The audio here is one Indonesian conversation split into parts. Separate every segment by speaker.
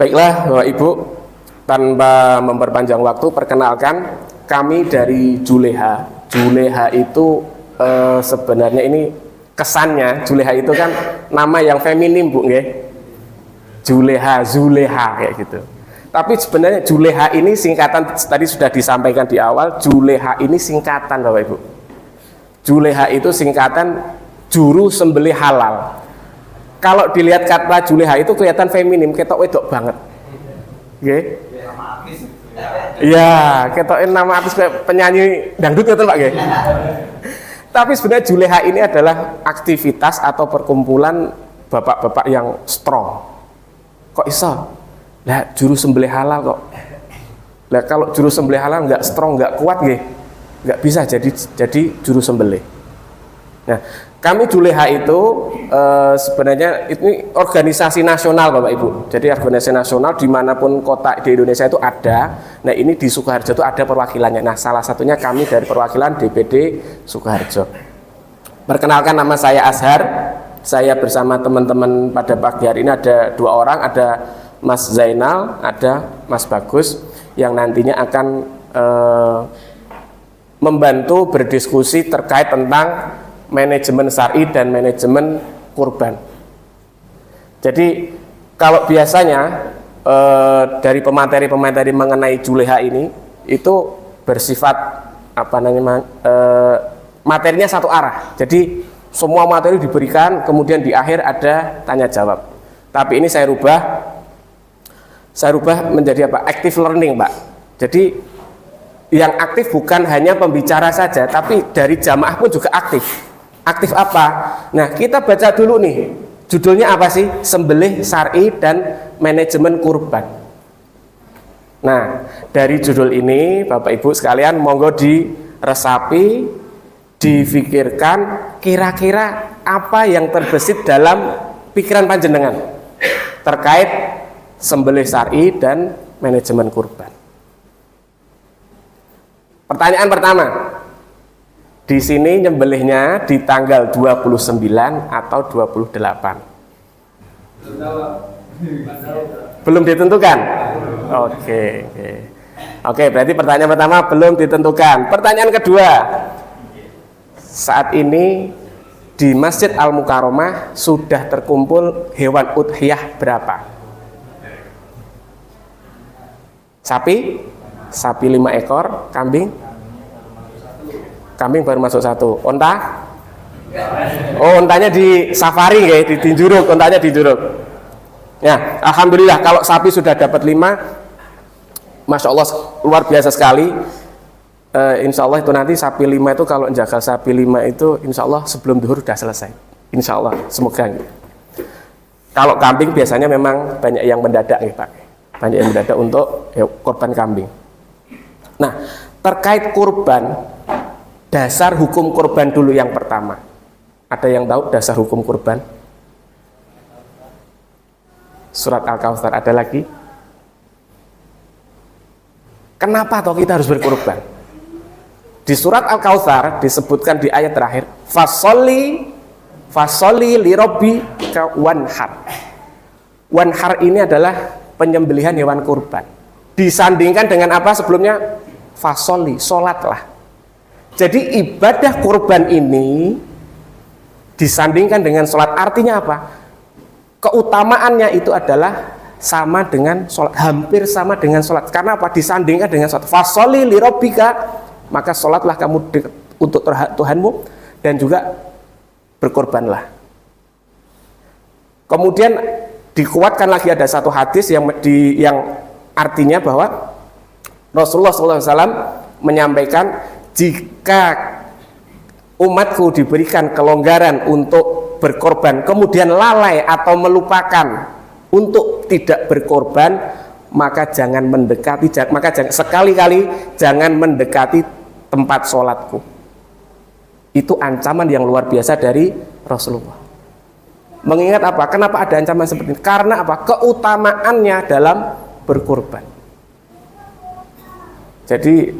Speaker 1: Baiklah Bapak Ibu, tanpa memperpanjang waktu, perkenalkan kami dari Juleha. Juleha itu sebenarnya ini kesannya, Juleha itu kan nama yang feminim Bu, nggih. Juleha, Zuleha kayak gitu. Tapi sebenarnya Juleha ini singkatan, tadi sudah disampaikan di awal, Juleha ini singkatan Bapak Ibu. Juleha itu singkatan juru sembelih halal. Kalau dilihat kata Juleha itu kelihatan feminim, ketok wedok banget. Oke? Iya, ketokin nama artis kayak penyanyi dangdut gitu Pak, nggih. Tapi sebenarnya Juleha ini adalah aktivitas atau perkumpulan bapak-bapak yang strong. Kok iso? Lah juru sembelih halal kok. Lah kalau juru sembelih halal nggak strong, nggak kuat nggih. Nggak bisa jadi juru sembelih. Nah, kami Juleha itu sebenarnya ini organisasi nasional Bapak Ibu. Jadi organisasi nasional dimanapun kota di Indonesia itu ada. Nah ini di Sukoharjo itu ada perwakilannya. Nah salah satunya kami dari perwakilan DPD Sukoharjo. Perkenalkan, nama saya Azhar. Saya bersama teman-teman pada pagi hari ini ada 2 orang. Ada Mas Zainal, ada Mas Bagus yang nantinya akan membantu berdiskusi terkait tentang manajemen syar'i dan manajemen kurban. Jadi kalau biasanya dari pemateri-pemateri mengenai Juleha ini itu bersifat materinya satu arah. Jadi semua materi diberikan, kemudian di akhir ada tanya jawab. Tapi ini saya rubah menjadi apa? Active learning, Pak. Jadi yang aktif bukan hanya pembicara saja, tapi dari jamaah pun juga aktif. Aktif apa? Nah, kita baca dulu nih. Judulnya apa sih? Sembelih syar'i dan manajemen kurban. Nah, dari judul ini Bapak Ibu sekalian monggo diresapi, difikirkan kira-kira apa yang terbesit dalam pikiran panjenengan terkait sembelih syar'i dan manajemen kurban. Pertanyaan pertama. Di sini nyembelihnya di tanggal 29 atau 28? Belum ditentukan? Oke, berarti pertanyaan pertama belum ditentukan. Pertanyaan kedua, saat ini di Masjid Al-Mukarromah sudah terkumpul hewan udhiyah berapa? Sapi 5 ekor, kambing baru masuk 1. Onta? Oh, ontanya di safari ya, di Juruk, ontanya di Juruk. Ya, alhamdulillah kalau sapi sudah dapat 5, Masya Allah luar biasa sekali. Insya Allah itu nanti sapi 5 itu kalau jagal sapi 5 itu insya Allah sebelum duhur sudah selesai. Insya Allah, semoga. Kalau kambing biasanya memang banyak yang mendadak nih Pak. Banyak yang mendadak untuk korban kambing. Nah, terkait kurban, dasar hukum kurban dulu yang pertama. Ada yang tahu dasar hukum kurban? Surat Al-Kautsar, ada lagi? Kenapa toh kita harus berkurban? Di surat Al-Kautsar disebutkan di ayat terakhir, Fasoli li rabbika wanhar. Wanhar ini adalah penyembelihan hewan kurban. Disandingkan dengan apa sebelumnya? Fasoli, sholatlah. Jadi ibadah kurban ini disandingkan dengan sholat, artinya apa? Keutamaannya itu adalah sama dengan sholat, hampir sama dengan sholat. Karena apa? Disandingkan dengan sholat. Fasoli li rabbika, maka sholatlah kamu untuk Tuhanmu dan juga berkorbanlah. Kemudian dikuatkan lagi ada satu hadis yang artinya bahwa Rasulullah SAW menyampaikan, jika umatku diberikan kelonggaran untuk berkorban kemudian lalai atau melupakan untuk tidak berkorban, maka jangan sekali-kali jangan mendekati tempat sholatku. Itu ancaman yang luar biasa dari Rasulullah. Mengingat apa? Kenapa ada ancaman seperti ini? Karena apa? Keutamaannya dalam berkorban. Jadi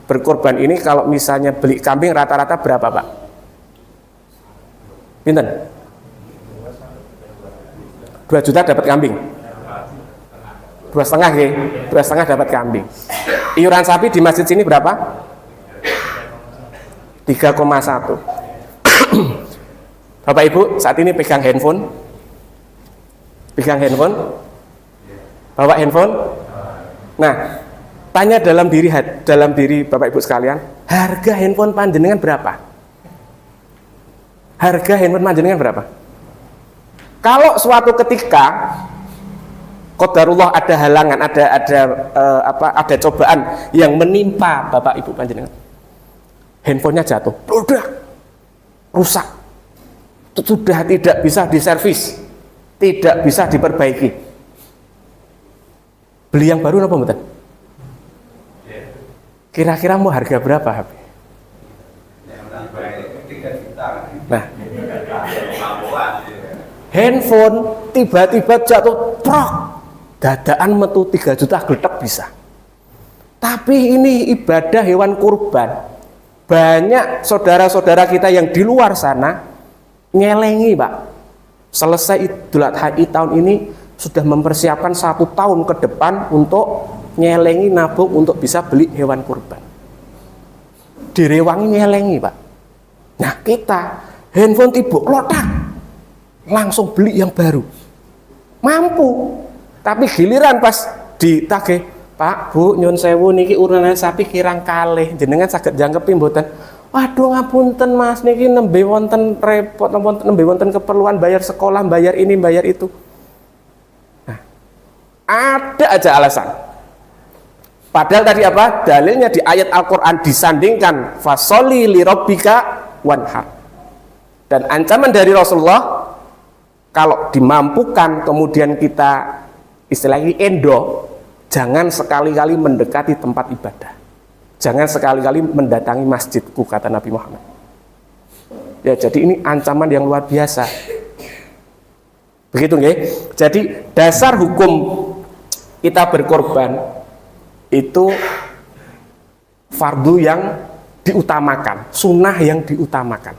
Speaker 1: berkorban ini kalau misalnya beli kambing rata-rata berapa Pak? Pinten? 2 juta dapat kambing. 2,5 nggih. 2,5 dapat kambing. Iuran sapi di masjid sini berapa? 3,1. Bapak Ibu saat ini pegang handphone. Pegang handphone? Bawa handphone? Nah, tanya dalam diri Bapak Ibu sekalian, harga handphone panjenengan berapa? Harga handphone panjenengan berapa? Kalau suatu ketika qadarullah ada halangan, ada cobaan yang menimpa Bapak Ibu panjenengan, handphonenya jatuh, rusak, sudah tidak bisa diservis, tidak bisa diperbaiki, beli yang baru apa betul? Kira-kira mau harga berapa HP? Nah, handphone tiba-tiba jatuh, prok, dadaan metu 3 juta gletek bisa. Tapi ini ibadah hewan kurban. Banyak saudara-saudara kita yang di luar sana nyelengi, Pak. Selesai Idul Adha tahun ini sudah mempersiapkan 1 tahun ke depan untuk nyelengi, nabung untuk bisa beli hewan kurban. Direwangi nyelengi, Pak. Nah, kita handphone tiba lotak, langsung beli yang baru. Mampu. Tapi giliran pas ditagih, Pak, Bu, nyun sewu niki urunan sapi kirang kalih, jenengan saged jangkepi mboten? Waduh ngapunten Mas, niki nembe wonten repot, nembe wonten keperluan bayar sekolah, bayar ini, bayar itu. Nah, ada aja alasan. Padahal tadi apa? Dalilnya di ayat Al-Qur'an disandingkan fasholli li rabbika wanhar. Dan ancaman dari Rasulullah, kalau dimampukan kemudian kita istilahnya endo, jangan sekali-kali mendekati tempat ibadah, jangan sekali-kali mendatangi masjidku, kata Nabi Muhammad. Ya, jadi ini ancaman yang luar biasa. Begitu nggih? Jadi dasar hukum kita berkorban itu fardu yang diutamakan, sunnah yang diutamakan.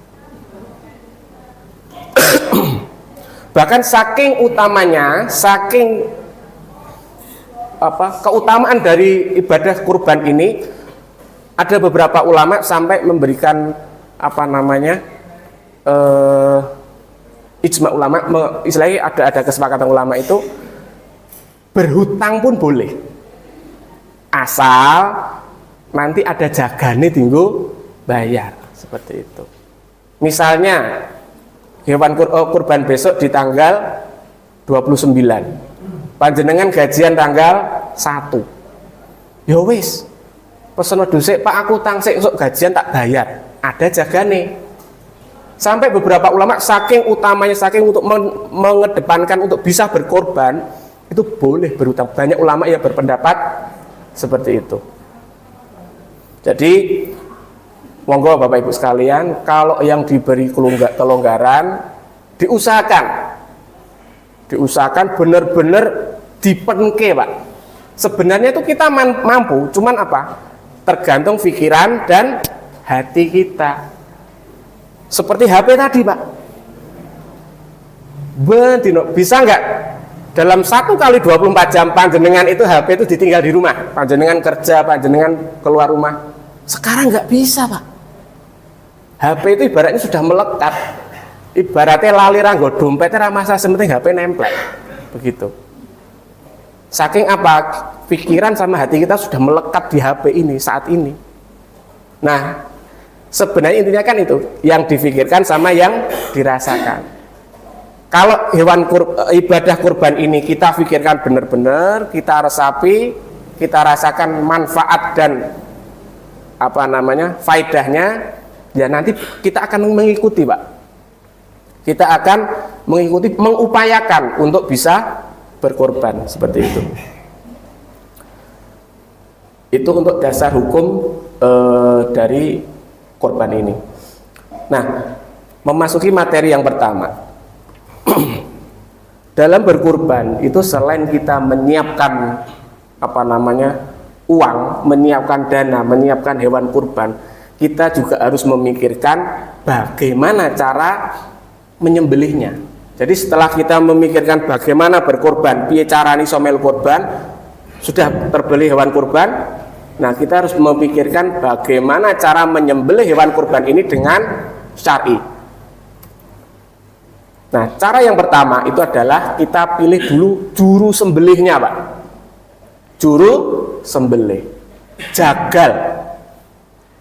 Speaker 1: Bahkan saking utamanya, saking keutamaan dari ibadah kurban ini, ada beberapa ulama sampai memberikan ijma ulama, istilahnya ada kesepakatan ulama itu berhutang pun boleh, asal nanti ada jagane tinggu bayar, seperti itu. Misalnya hewan kurban besok di tanggal 29, panjenengan gajian tanggal 1, ya wis pesen wedhus Pak, aku tangsik esuk gajian tak bayar, ada jagane. Sampai beberapa ulama saking utamanya, saking untuk mengedepankan untuk bisa berkorban, itu boleh berhutang. Banyak ulama yang berpendapat seperti itu. Jadi monggo Bapak Ibu sekalian, kalau yang diberi kelonggaran diusahakan benar-benar dipenke, Pak. Sebenarnya itu kita mampu, cuman apa? Tergantung pikiran dan hati kita. Seperti HP tadi, Pak. Bisa nggak dalam 1 kali 24 jam panjenengan itu HP itu ditinggal di rumah, panjenengan kerja, panjenengan keluar rumah? Sekarang nggak bisa, Pak. HP itu ibaratnya sudah melekat, ibaratnya lali ranggo dompetnya masa sementing HP nempel, begitu. Saking apa? Pikiran sama hati kita sudah melekat di HP ini saat ini. Nah, sebenarnya intinya kan itu yang difikirkan sama yang dirasakan. Kalau ibadah kurban ini kita pikirkan benar-benar, kita resapi, kita rasakan manfaat dan faedahnya, ya nanti kita akan mengikuti, Pak. Kita akan mengikuti, mengupayakan untuk bisa berkorban seperti itu. Itu untuk dasar hukum dari korban ini. Nah, memasuki materi yang pertama. Dalam berkorban itu selain kita menyiapkan uang, menyiapkan dana, menyiapkan hewan kurban, kita juga harus memikirkan bagaimana cara menyembelihnya. Jadi setelah kita memikirkan bagaimana berkorban, piye carane iso melu korban, sudah terbeli hewan kurban. Nah, kita harus memikirkan bagaimana cara menyembelih hewan kurban ini dengan syar'i. Nah, cara yang pertama itu adalah kita pilih dulu juru sembelihnya, Pak. Juru sembelih, jagal.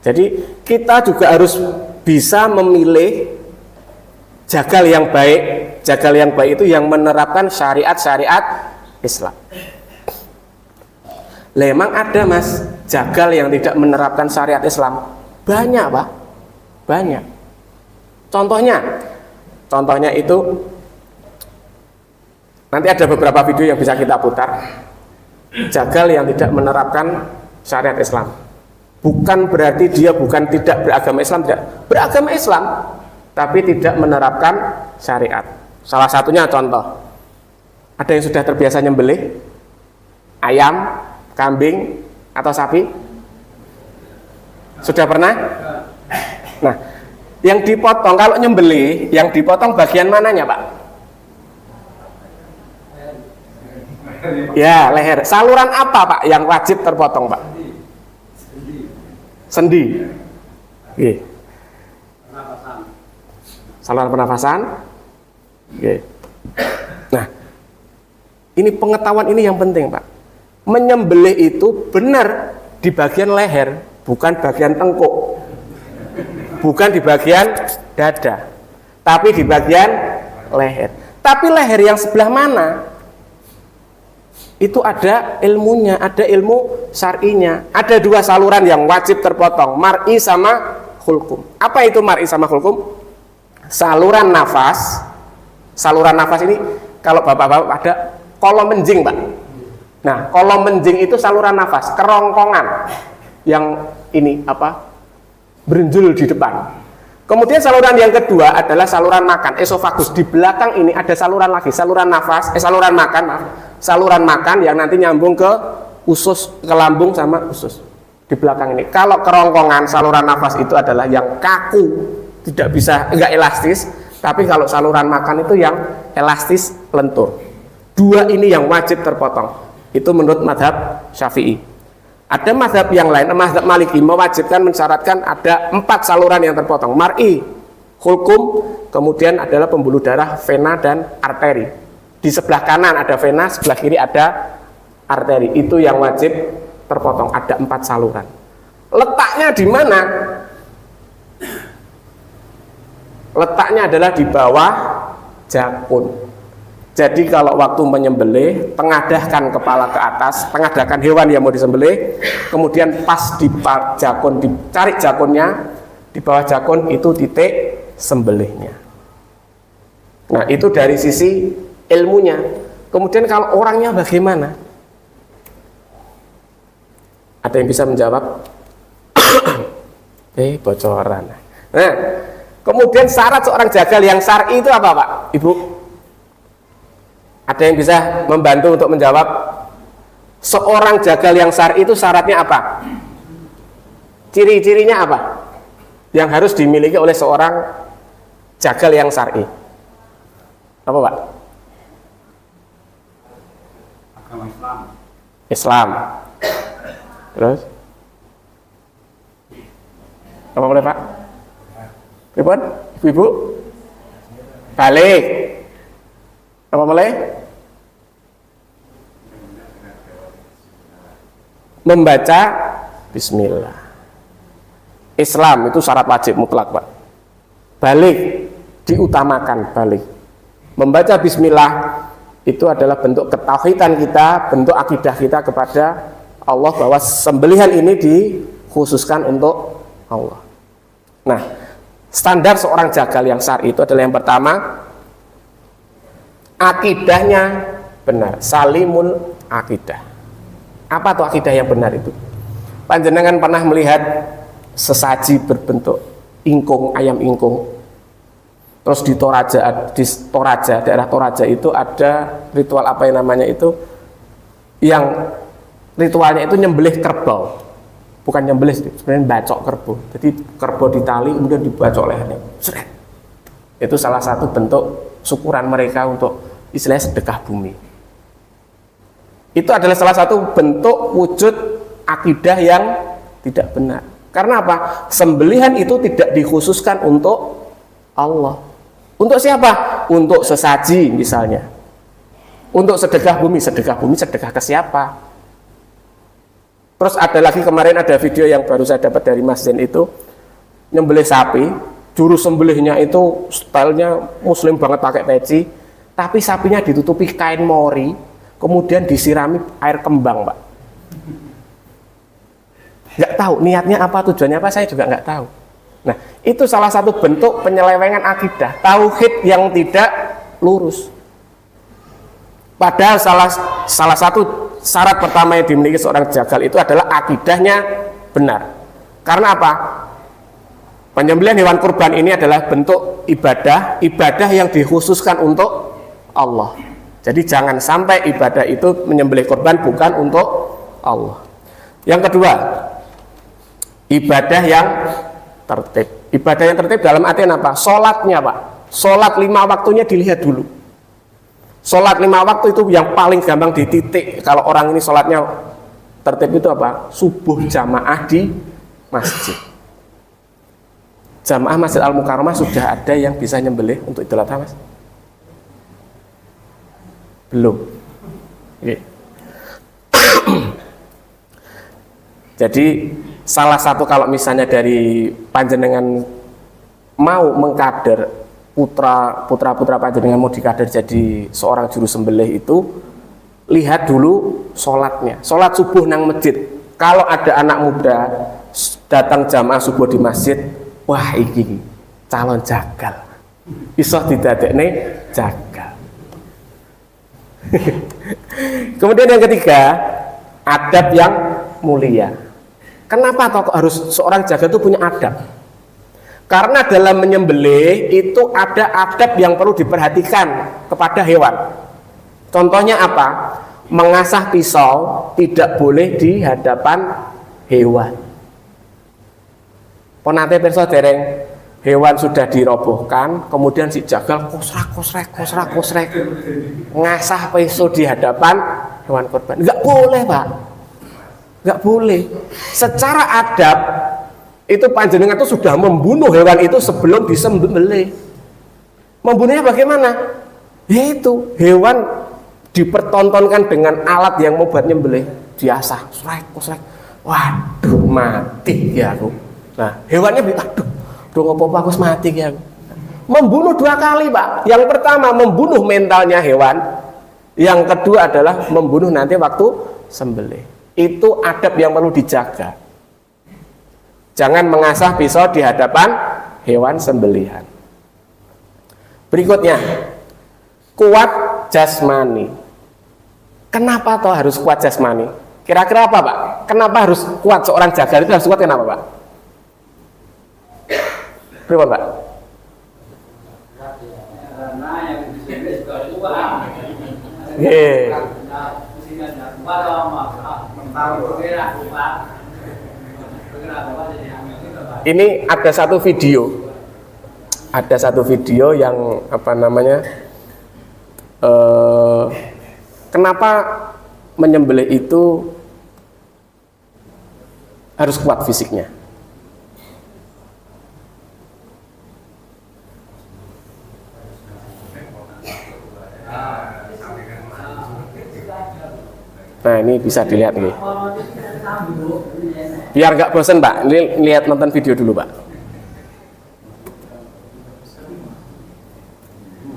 Speaker 1: Jadi kita juga harus bisa memilih jagal yang baik. Jagal yang baik itu yang menerapkan syariat-syariat Islam. Memang ada, Mas, jagal yang tidak menerapkan syariat Islam. Banyak, Pak. Banyak. Contohnya itu nanti ada beberapa video yang bisa kita putar. Jagal yang tidak menerapkan syariat Islam. Bukan berarti dia bukan tidak beragama Islam, tidak. Beragama Islam, tapi tidak menerapkan syariat. Salah satunya contoh. Ada yang sudah terbiasa nyembelih ayam, kambing, atau sapi? Sudah pernah? Nah, yang dipotong kalau nyembelih, yang dipotong bagian mananya, Pak? Ya, leher. Saluran apa, Pak, yang wajib terpotong, Pak? Sendi. Oke. Saluran pernafasan. Oke. Nah, ini pengetahuan ini yang penting, Pak. Menyembelih itu benar di bagian leher, bukan bagian tengkuk, bukan di bagian dada, tapi di bagian leher. Tapi leher yang sebelah mana? Itu ada ilmunya, ada ilmu syar'inya. Ada dua saluran yang wajib terpotong, mar'i sama hulkum. Apa itu mar'i sama hulkum? Saluran nafas. Saluran nafas ini kalau bapak-bapak ada kolom menjing, Pak. Nah, kolom menjing itu saluran nafas, kerongkongan yang ini apa? Berinjul di depan. Kemudian saluran yang kedua adalah saluran makan, esofagus. Di belakang ini ada saluran lagi, saluran nafas, saluran makan, maaf. Saluran makan yang nanti nyambung ke usus, ke lambung sama usus. Di belakang ini. Kalau kerongkongan saluran nafas itu adalah yang kaku, tidak bisa, enggak elastis. Tapi kalau saluran makan itu yang elastis, lentur. Dua ini yang wajib terpotong. Itu menurut mazhab Syafi'i. Ada mazhab yang lain, mazhab Maliki mewajibkan, mensyaratkan ada 4 saluran yang terpotong. Mar'i, hulkum, kemudian adalah pembuluh darah, vena dan arteri. Di sebelah kanan ada vena, sebelah kiri ada arteri. Itu yang wajib terpotong. Ada 4 saluran. Letaknya di mana? Letaknya adalah di bawah jakun. Jadi kalau waktu menyembelih, tengadahkan kepala ke atas, tengadahkan hewan yang mau disembelih, kemudian pas di jakun, dicari jakunnya, di bawah jakun itu titik sembelihnya. Nah, itu dari sisi ilmunya. Kemudian kalau orangnya bagaimana? Ada yang bisa menjawab? Bocoran. Nah, kemudian syarat seorang jagal yang syar'i itu apa, Pak? Ibu? Ada yang bisa membantu untuk menjawab? Seorang jagal yang syar'i itu syaratnya apa? Ciri-cirinya apa? Yang harus dimiliki oleh seorang jagal yang syar'i. Apa, Pak?
Speaker 2: Agama Islam.
Speaker 1: Islam. Terus? Apa boleh, Pak? Ribut? Ibu? Balik. Apa boleh? Membaca bismillah. Islam itu syarat wajib mutlak, Pak. Balik diutamakan, balik. Membaca bismillah itu adalah bentuk ketauhidan kita, bentuk akidah kita kepada Allah bahwa sembelihan ini dikhususkan untuk Allah. Nah, standar seorang jagal yang syar'i itu adalah yang pertama, akidahnya benar, salimul akidah. Apa tuh akidah yang benar itu? Panjenengan pernah melihat sesaji berbentuk ingkung, ayam ingkung, terus di Toraja, daerah Toraja itu ada ritual apa yang namanya itu, yang ritualnya itu nyembelih kerbau, bukan nyembelih, sebenarnya bacok kerbau. Jadi kerbau ditali kemudian dibacok lehernya, seret. Itu salah satu bentuk syukuran mereka untuk istilahnya sedekah bumi. Itu adalah salah satu bentuk wujud akidah yang tidak benar. Karena apa? Sembelihan itu tidak dikhususkan untuk Allah. Untuk siapa? Untuk sesaji misalnya. Untuk sedekah bumi sedekah ke siapa? Terus ada lagi kemarin ada video yang baru saya dapat dari Mas Zen itu nyembelih sapi, juru sembelihnya itu stylenya muslim banget pakai peci, tapi sapinya ditutupi kain mori, kemudian disirami air kembang, Pak. Nggak tahu niatnya apa, tujuannya apa, saya juga nggak tahu. Nah, itu salah satu bentuk penyelewengan akidah, tauhid yang tidak lurus. Padahal salah satu syarat pertama yang dimiliki seorang jagal itu adalah akidahnya benar. Karena apa? Penyembelihan hewan kurban ini adalah bentuk ibadah yang dikhususkan untuk Allah. Jadi jangan sampai ibadah itu menyembelih kurban bukan untuk Allah. Yang kedua, ibadah yang tertib. Ibadah yang tertib dalam artian apa? Sholatnya, Pak. Sholat 5 waktunya dilihat dulu. Sholat 5 waktu itu yang paling gampang dititik. Kalau orang ini sholatnya tertib itu apa? Subuh jamaah di masjid. Jamaah Masjid Al-Mukarramah sudah ada yang bisa nyembelih untuk Idul Adha, Mas? Belum. Oke. Jadi salah satu kalau misalnya dari panjenengan mau mengkader putra panjenengan mau dikader jadi seorang juru sembelih itu, lihat dulu sholatnya. Sholat subuh nang masjid. Kalau ada anak muda datang jamaah subuh di masjid, wah iki calon jagal. Iso didadekne jagal. Kemudian yang ketiga, adab yang mulia. Kenapa toh harus seorang jagal itu punya adab? Karena dalam menyembelih itu ada adab yang perlu diperhatikan kepada hewan. Contohnya apa? Mengasah pisau tidak boleh di hadapan hewan. Ponate pirsa dereng hewan sudah dirobohkan, kemudian si jagal kosrak ngasah pisau di hadapan hewan kurban. Enggak boleh, Pak. Enggak boleh. Secara adab itu panjenengan itu sudah membunuh hewan itu sebelum disembelih. Membunuhnya bagaimana? Yaitu hewan dipertontonkan dengan alat yang mau buat nyembelih, diasah, kosrek. Waduh, mati ya aku. Nah, hewannya aduh ngopo aku mati ya aku. Membunuh 2 kali, Pak. Yang pertama membunuh mentalnya hewan, yang kedua adalah membunuh nanti waktu sembelih. Itu adab yang perlu dijaga. Jangan mengasah pisau di hadapan hewan sembelihan. Berikutnya, kuat jasmani. Kenapa toh harus kuat jasmani? Kira-kira apa, Pak? Kenapa harus kuat seorang jagal itu harus kuat, kenapa, Pak? Berapa, Pak?
Speaker 2: Karena yang disembelih juga kuat.
Speaker 1: Ini ada satu video yang apa namanya, kenapa menyembelih itu harus kuat fisiknya. Nah, ini bisa dilihat nih. Biar nggak bosan, Pak. Ini lihat, nonton video dulu, Pak.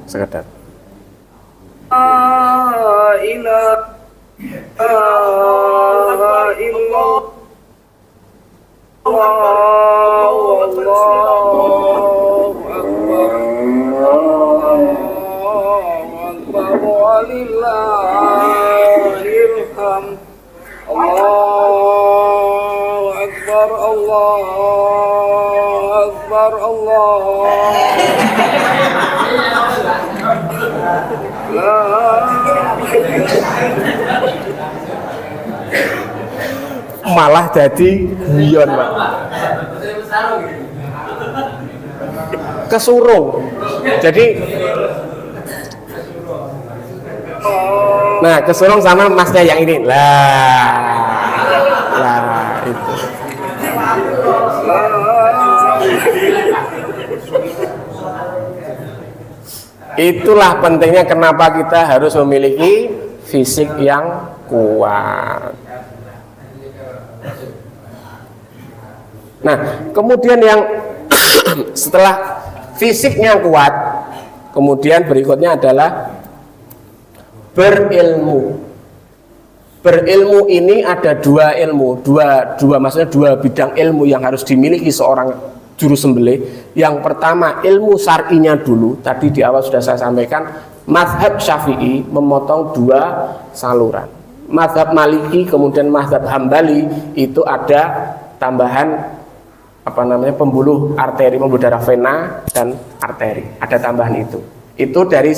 Speaker 1: Sekedar. Malah jadi guyon, Pak. Kesurung. Jadi Nah, kesurung sama masnya yang ini. Lah itu. Itulah pentingnya kenapa kita harus memiliki fisik yang kuat. Nah, kemudian yang setelah fisiknya kuat, kemudian berikutnya adalah berilmu. Berilmu ini ada dua ilmu, maksudnya dua bidang ilmu yang harus dimiliki seorang juru sembelih. Yang pertama ilmu syar'inya dulu. Tadi di awal sudah saya sampaikan, mazhab Syafi'i memotong dua saluran. Mazhab Maliki kemudian mazhab Hambali itu ada tambahan pembuluh arteri, pembuluh darah vena dan arteri. Ada tambahan itu. Itu dari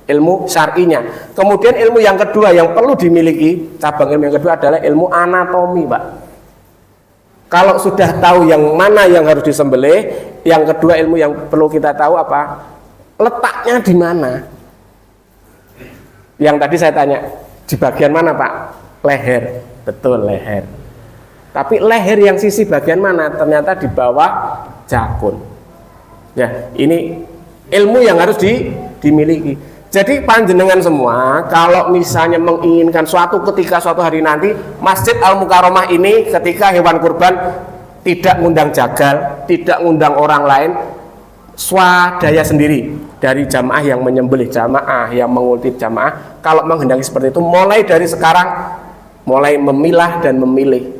Speaker 1: ilmu syar'inya. Kemudian ilmu yang kedua yang perlu dimiliki, cabang ilmu yang kedua adalah ilmu anatomi, Pak. Kalau sudah tahu yang mana yang harus disembelih, yang kedua ilmu yang perlu kita tahu apa? Letaknya di mana? Yang tadi saya tanya, di bagian mana, Pak? Leher. Betul, leher. Tapi leher yang sisi bagian mana? Ternyata di bawah jakun. Ya, ini ilmu yang harus dimiliki. Jadi panjenengan semua kalau misalnya menginginkan suatu hari nanti Masjid Al-Mukarramah ini ketika hewan kurban tidak ngundang jagal, tidak ngundang orang lain, swadaya sendiri dari jamaah yang menyembelih, jamaah yang mengultip jamaah. Kalau menghendaki seperti itu, mulai dari sekarang mulai memilah dan memilih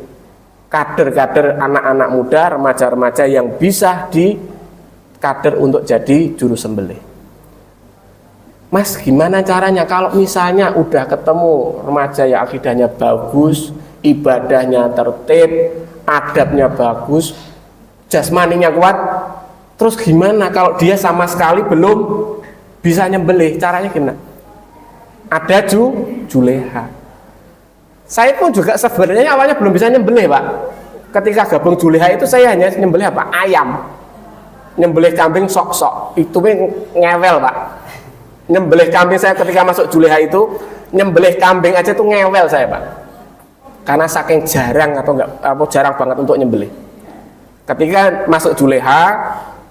Speaker 1: kader-kader anak-anak muda, remaja-remaja yang bisa dikader untuk jadi juru sembelih. Mas, gimana caranya kalau misalnya udah ketemu remaja yang akidahnya bagus, ibadahnya tertib, adabnya bagus, jasmaninya kuat, terus gimana kalau dia sama sekali belum bisa nyembelih? Caranya gimana? Ada juleha. Saya pun juga sebenarnya awalnya belum bisa nyembelih, Pak. Ketika gabung juleha itu saya hanya nyembelih apa? Ayam. Nyembelih kambing sok-sok. Itu ngewel, Pak. Nyembelih kambing saya ketika masuk juleha itu, nyembelih kambing aja tuh ngewel saya, Pak. Karena saking jarang jarang banget untuk nyembelih. Ketika masuk juleha,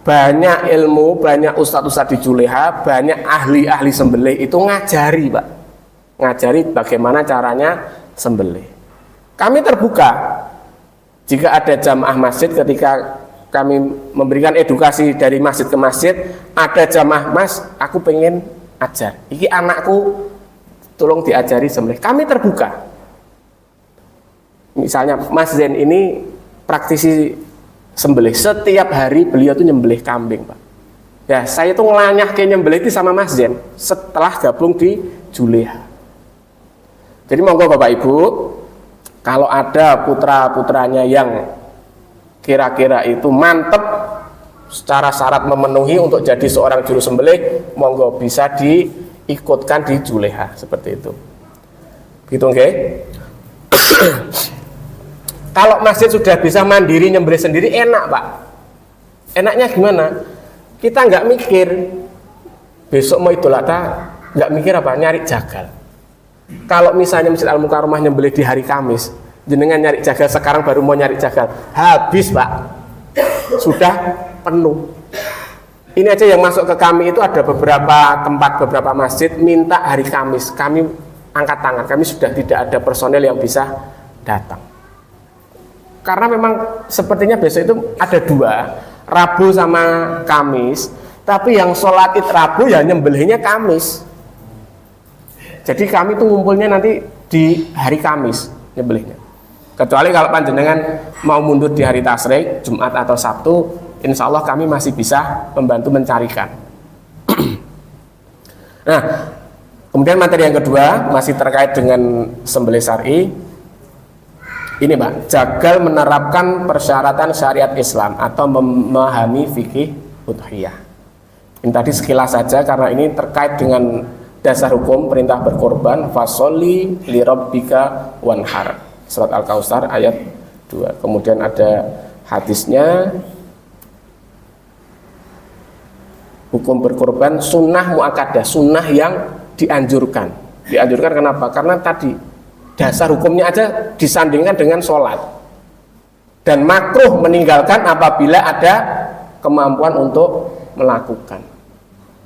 Speaker 1: banyak ilmu, banyak ustadz-ustadz di juleha, banyak ahli-ahli sembelih itu ngajari, Pak. Ngajari bagaimana caranya sembelih. Kami terbuka jika ada jamaah masjid, ketika kami memberikan edukasi dari masjid ke masjid, ada jamaah, Mas, aku pengen ajar, iki anakku tolong diajari sembelih. Kami terbuka. Misalnya Mas Zen ini praktisi sembelih, setiap hari beliau tuh nyembelih kambing, Pak. Ya, saya tuh ngelanyah ke nyembelih itu sama Mas Zen setelah gabung di juleha. Jadi monggo Bapak Ibu, kalau ada putra-putranya yang kira-kira itu mantep secara syarat memenuhi untuk jadi seorang juru sembelih, monggo bisa diikutkan di juleha seperti itu. Gitu, oke? Kalau masjid sudah bisa mandiri nyembelih sendiri, enak, Pak. Enaknya gimana? Kita nggak mikir besok mau Idul Adha, nggak mikir apa, nyari jagal. Kalau misalnya Masjid Al-Mukarramah nyembelih di hari Kamis, jenengan nyari jagal sekarang baru mau nyari jagal, habis, Pak. Sudah penuh. Ini aja yang masuk ke kami itu ada beberapa tempat, beberapa masjid minta hari Kamis. Kami angkat tangan, kami sudah tidak ada personel yang bisa datang. Karena memang sepertinya besok itu ada dua, Rabu sama Kamis. Tapi yang sholat id Rabu ya nyembelihnya Kamis. Jadi kami tuh ngumpulnya nanti di hari Kamis nyembelihnya. Kecuali kalau panjenengan mau mundur di hari Tasyrik, Jumat atau Sabtu, insya Allah kami masih bisa membantu mencarikan. Nah, kemudian materi yang kedua masih terkait dengan sembelih syar'i. Ini, Pak, jagal menerapkan persyaratan syariat Islam atau memahami fikih udhiyah. Ini tadi sekilas saja karena ini terkait dengan dasar hukum perintah berkorban, fasholli li rabbika wanhar. Surat Al-Kautsar ayat 2. Kemudian ada hadisnya, hukum berkorban sunnah muakkadah, sunnah yang dianjurkan. Dianjurkan kenapa? Karena tadi dasar hukumnya aja disandingkan dengan sholat. Dan makruh meninggalkan apabila ada kemampuan untuk melakukan.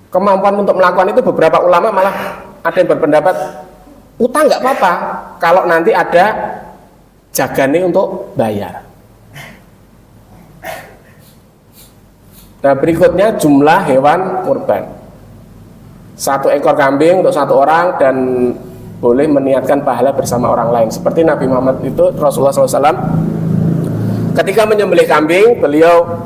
Speaker 1: Kemampuan untuk melakukan itu beberapa ulama malah ada yang berpendapat utang nggak apa-apa kalau nanti ada jagane untuk bayar. Nah, berikutnya jumlah hewan kurban. 1 ekor kambing untuk 1 orang dan boleh meniatkan pahala bersama orang lain. Seperti Nabi Muhammad itu, Rasulullah SAW ketika menyembelih kambing, beliau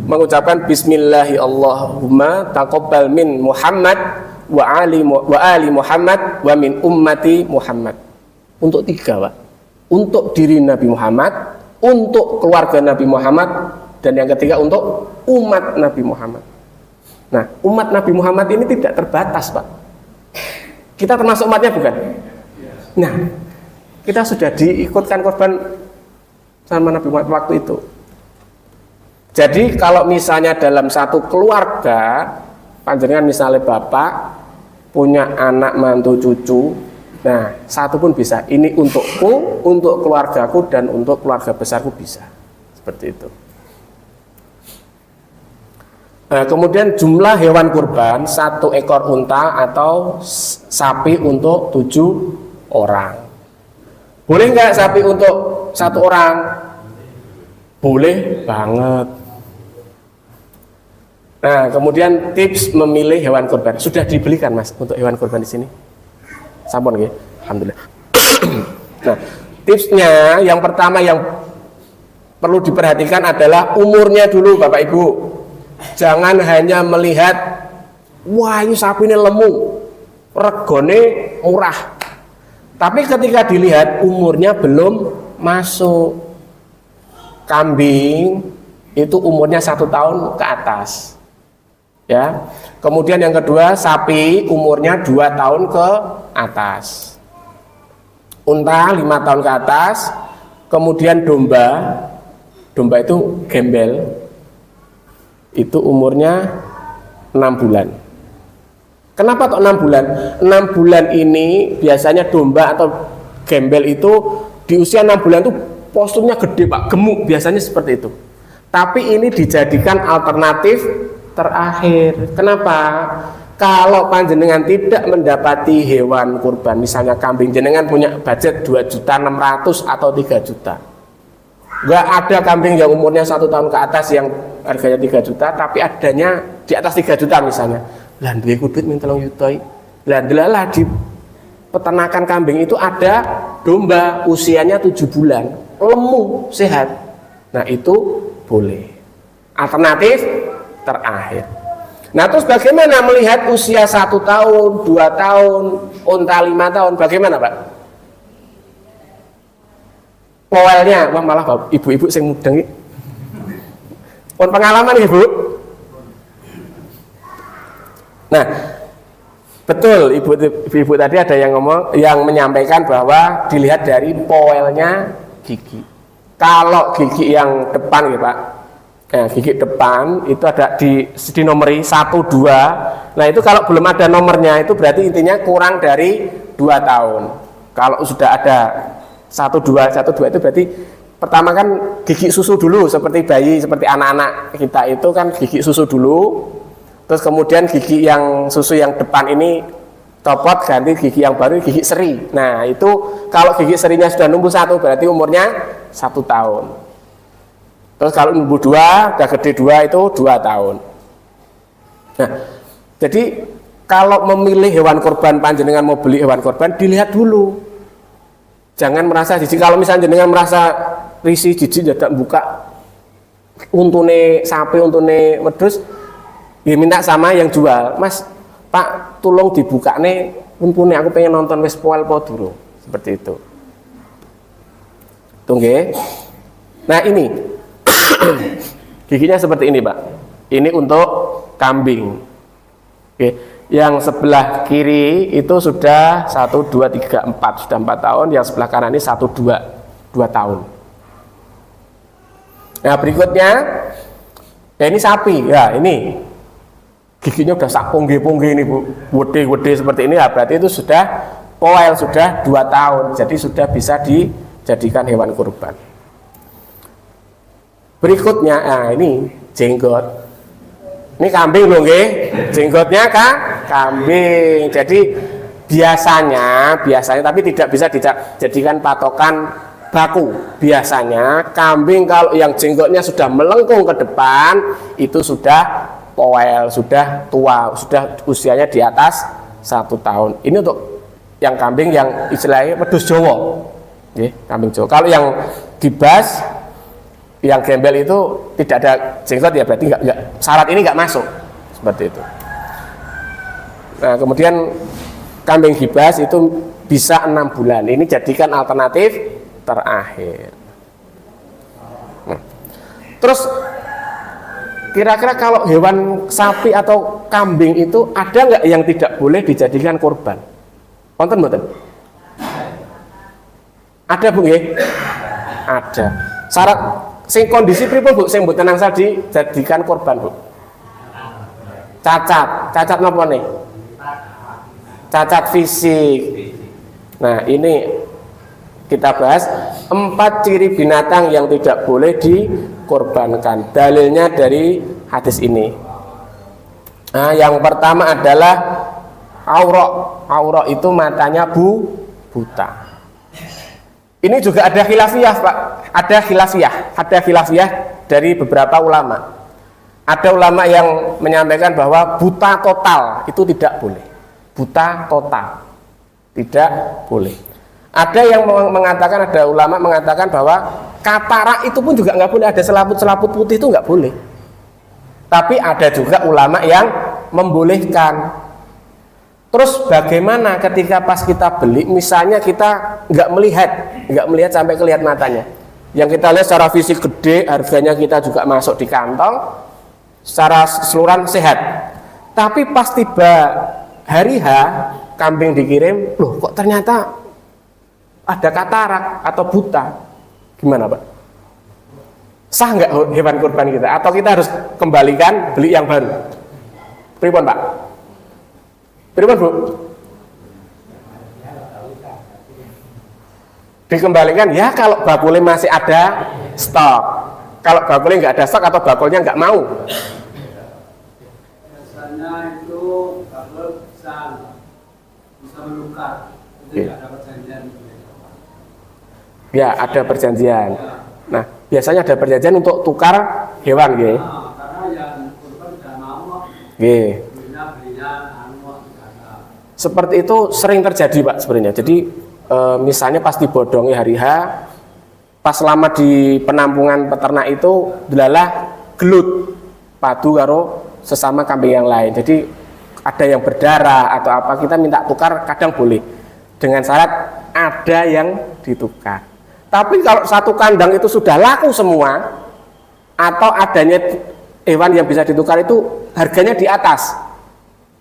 Speaker 1: mengucapkan Bismillahi Allahumma taqabbal min Muhammad wa ali Muhammad wa min ummati Muhammad. Untuk 3, Pak. Untuk diri Nabi Muhammad, untuk keluarga Nabi Muhammad, dan yang ketiga untuk umat Nabi Muhammad. Nah, umat Nabi Muhammad ini tidak terbatas, Pak. Kita termasuk umatnya bukan? Nah, kita sudah diikutkan korban sama Nabi Muhammad waktu itu. Jadi kalau misalnya dalam satu keluarga, panjenengan misalnya bapak punya anak, mantu, cucu, nah satu pun bisa. Ini untukku, untuk keluargaku, dan untuk keluarga besarku bisa. Seperti itu. Nah, kemudian jumlah hewan kurban 1 ekor unta atau sapi untuk 7 orang. Boleh nggak sapi untuk 1 orang? Boleh banget. Nah, kemudian tips memilih hewan kurban. Sudah dibelikan, Mas, untuk hewan kurban di sini? Sampun nggih? Alhamdulillah. Nah, tipsnya yang pertama yang perlu diperhatikan adalah umurnya dulu, Bapak Ibu. Jangan hanya melihat, wah ini sapi ini lemu, regone murah. Tapi ketika dilihat umurnya belum masuk. Kambing itu umurnya 1 tahun ke atas. Ya. Kemudian yang kedua, sapi umurnya 2 tahun ke atas. Unta 5 tahun ke atas. Kemudian domba itu gembel. Itu umurnya 6 bulan. Kenapa kok 6 bulan? 6 bulan ini biasanya domba atau gembel itu di usia 6 bulan itu posturnya gede, Pak, gemuk, biasanya seperti itu. Tapi ini dijadikan alternatif terakhir. Kenapa? Kalau panjenengan tidak mendapati hewan kurban, misalnya kambing, jenengan punya budget 2.600.000 atau 3 juta. Enggak ada kambing yang umurnya 1 tahun ke atas yang harganya 3 juta, tapi adanya di atas 3 juta misalnya. Lah duwe duit minta 3 juta. Lah delalah di peternakan kambing itu ada domba usianya 7 bulan, lemu, sehat. Nah, itu boleh. Alternatif terakhir. Nah, terus bagaimana melihat usia 1 tahun, 2 tahun, unta 5 tahun, bagaimana, Pak? Powelnya, wah malah ibu-ibu sing mudeng iki. Pun pengalaman Ibu. Nah, betul ibu tadi ada yang menyampaikan bahwa dilihat dari powelnya gigi. Kalau gigi yang depan gitu, Pak. Nah, gigi depan itu ada di nomori 1, 2. Nah, itu kalau belum ada nomornya itu berarti intinya kurang dari 2 tahun. Kalau sudah ada 1, 2 itu berarti pertama kan gigi susu dulu, seperti bayi, seperti anak-anak kita itu kan gigi susu dulu. Terus kemudian gigi yang susu yang depan ini copot, ganti gigi yang baru, gigi seri. Nah, itu kalau gigi serinya sudah numbuh 1 berarti umurnya 1 tahun. Terus kalau numbuh 2, udah gede 2 itu 2 tahun. Nah, jadi kalau memilih hewan kurban, panjenengan mau beli hewan kurban, dilihat dulu. Jangan merasa jijik. Kalau misalnya jenengan merasa risih, jijik, dadak buka untune sapi, untune wedhus, ya minta sama yang jual, Mas, Pak, tolong dibuka nih untune, aku pengen nonton wis poel po durung. Seperti itu. Tunggu. Nah, ini giginya seperti ini, Pak. Ini untuk kambing. Oke. Yang sebelah kiri itu sudah 1, 2, 3, 4, sudah 4 tahun. Yang sebelah kanan ini 1, 2 tahun. Nah, berikutnya, ya ini sapi, ya ini giginya udah sak pongge-pongge ini, Bu, wede-wede seperti ini, ya berarti itu sudah Poel sudah 2 tahun, jadi sudah bisa dijadikan hewan kurban. Berikutnya, nah ini jenggot. Ini kambing loh, nggih. Jenggotnya kambing. Jadi biasanya tapi tidak bisa dijadikan patokan baku. Biasanya kambing kalau yang jenggotnya sudah melengkung ke depan itu sudah poel, sudah tua, sudah usianya di atas 1 tahun. Ini untuk yang kambing yang istilahnya wedhus Jawa. Nggih, kambing Jawa. Kalau yang gibas, yang gembel itu tidak ada jenggot ya berarti enggak, syarat ini enggak masuk seperti itu. Nah, kemudian kambing gibas itu bisa 6 bulan. Ini jadikan alternatif terakhir. Nah, terus kira-kira kalau hewan sapi atau kambing itu ada nggak yang tidak boleh dijadikan kurban? Wonten mboten? Ada Bu nggih? Ada. Syarat sing kondisi pripun Bu sing mboten angsal dijadikan kurban Bu? Cacat napa nih? Cacat fisik. Nah, ini kita bahas 4 ciri binatang yang tidak boleh dikorbankan. Dalilnya dari hadis ini. Nah, yang pertama adalah aurok itu matanya buta. Ini juga ada khilafiyah Pak, ada khilafiyah dari beberapa ulama. Ada ulama yang menyampaikan bahwa buta total itu tidak boleh. Buta total tidak boleh. Ada yang mengatakan, ada ulama mengatakan bahwa katarak itu pun juga nggak boleh, ada selaput putih itu nggak boleh. Tapi ada juga ulama yang membolehkan. Terus bagaimana ketika pas kita beli, misalnya kita nggak melihat sampai kelihatan matanya. Yang kita lihat secara fisik gede, harganya kita juga masuk di kantong, secara keseluruhan sehat. Tapi pas tiba hari H, kambing dikirim, loh kok ternyata ada katarak atau buta. Gimana Pak? Sah nggak hewan kurban kita? Atau kita harus kembalikan, beli yang baru? Pripun Pak? Pripun Bu? Dikembalikan ya kalau bakulnya masih ada stok. Kalau bakulnya nggak ada stok atau bakulnya nggak mau.
Speaker 2: Biasanya itu bakul bisa menukar. Jadi ada perjanjian.
Speaker 1: Ya, ada perjanjian. Nah, biasanya ada perjanjian untuk tukar hewan, nggih.
Speaker 2: Karena yang kurban sudah mau.
Speaker 1: Nggih. Seperti itu sering terjadi Pak sebenarnya. Jadi misalnya pas dibodongi hari H, pas lama di penampungan peternak itu delalah gelut padu karo sesama kambing yang lain. Jadi ada yang berdarah atau apa, kita minta tukar kadang boleh. Dengan syarat ada yang ditukar. Tapi kalau satu kandang itu sudah laku semua, atau adanya hewan yang bisa ditukar itu harganya di atas,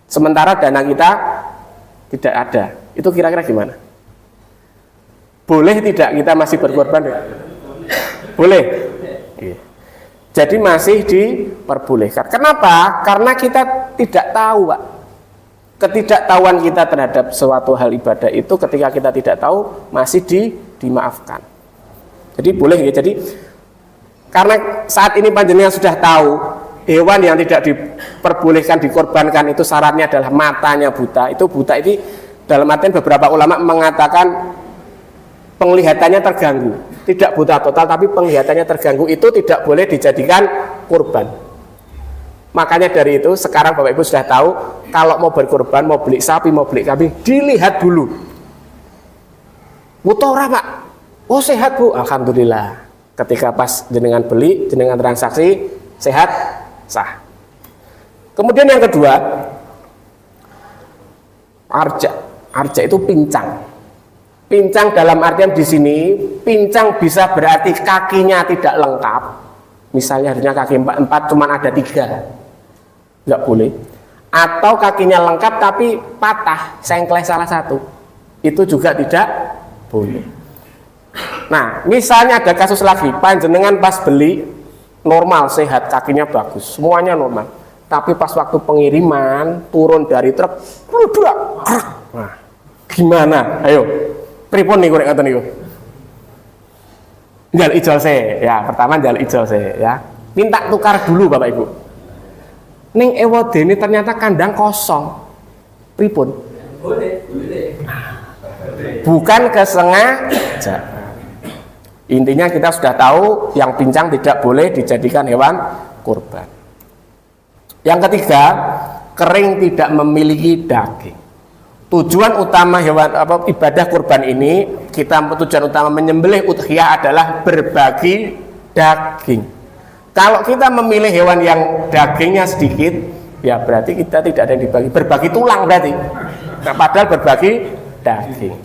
Speaker 1: sementara dana kita tidak ada, itu kira-kira gimana? Boleh tidak kita masih berkorban? Boleh. Jadi masih diperbolehkan. Kenapa? Karena kita tidak tahu Pak. Ketidaktahuan kita terhadap suatu hal ibadah itu ketika kita tidak tahu masih dimaafkan. Jadi boleh ya. Jadi karena saat ini panjenengan sudah tahu hewan yang tidak diperbolehkan dikorbankan itu syaratnya adalah matanya buta. Itu buta ini dalam artian beberapa ulama mengatakan penglihatannya terganggu. Tidak buta total tapi penglihatannya terganggu, itu tidak boleh dijadikan kurban. Makanya dari itu sekarang Bapak Ibu sudah tahu kalau mau berkurban, mau beli sapi, mau beli kambing, dilihat dulu. Buta ora Pak? Oh sehat Bu, alhamdulillah. Ketika pas jenengan beli, jenengan transaksi sehat, sah. Kemudian yang kedua, arja itu pincang. Pincang dalam artian di sini, pincang bisa berarti kakinya tidak lengkap. Misalnya harusnya kaki 4 cuman ada 3, nggak boleh. Atau kakinya lengkap tapi patah, sengkleh salah satu, itu juga tidak boleh. Nah, misalnya ada kasus lagi, panjenengan pas beli normal, sehat, kakinya bagus, semuanya normal. Tapi pas waktu pengiriman turun dari truk, nah, Gimana? Ayo. Pripun niku nek ngoten niku? Njaluk ijazah ya, pertama njaluk ijazah ya. Minta tukar dulu Bapak Ibu. Ning ewadene ternyata kandang kosong. Pripun?
Speaker 2: Boleh.
Speaker 1: Bukan kesengaja. Intinya kita sudah tahu yang pincang tidak boleh dijadikan hewan kurban. Yang ketiga, kering tidak memiliki daging. Tujuan utama ibadah kurban ini, tujuan utama menyembelih udhiyah adalah berbagi daging. Kalau kita memilih hewan yang dagingnya sedikit, ya berarti kita tidak ada yang dibagi, berbagi tulang berarti. Nah, padahal berbagi daging.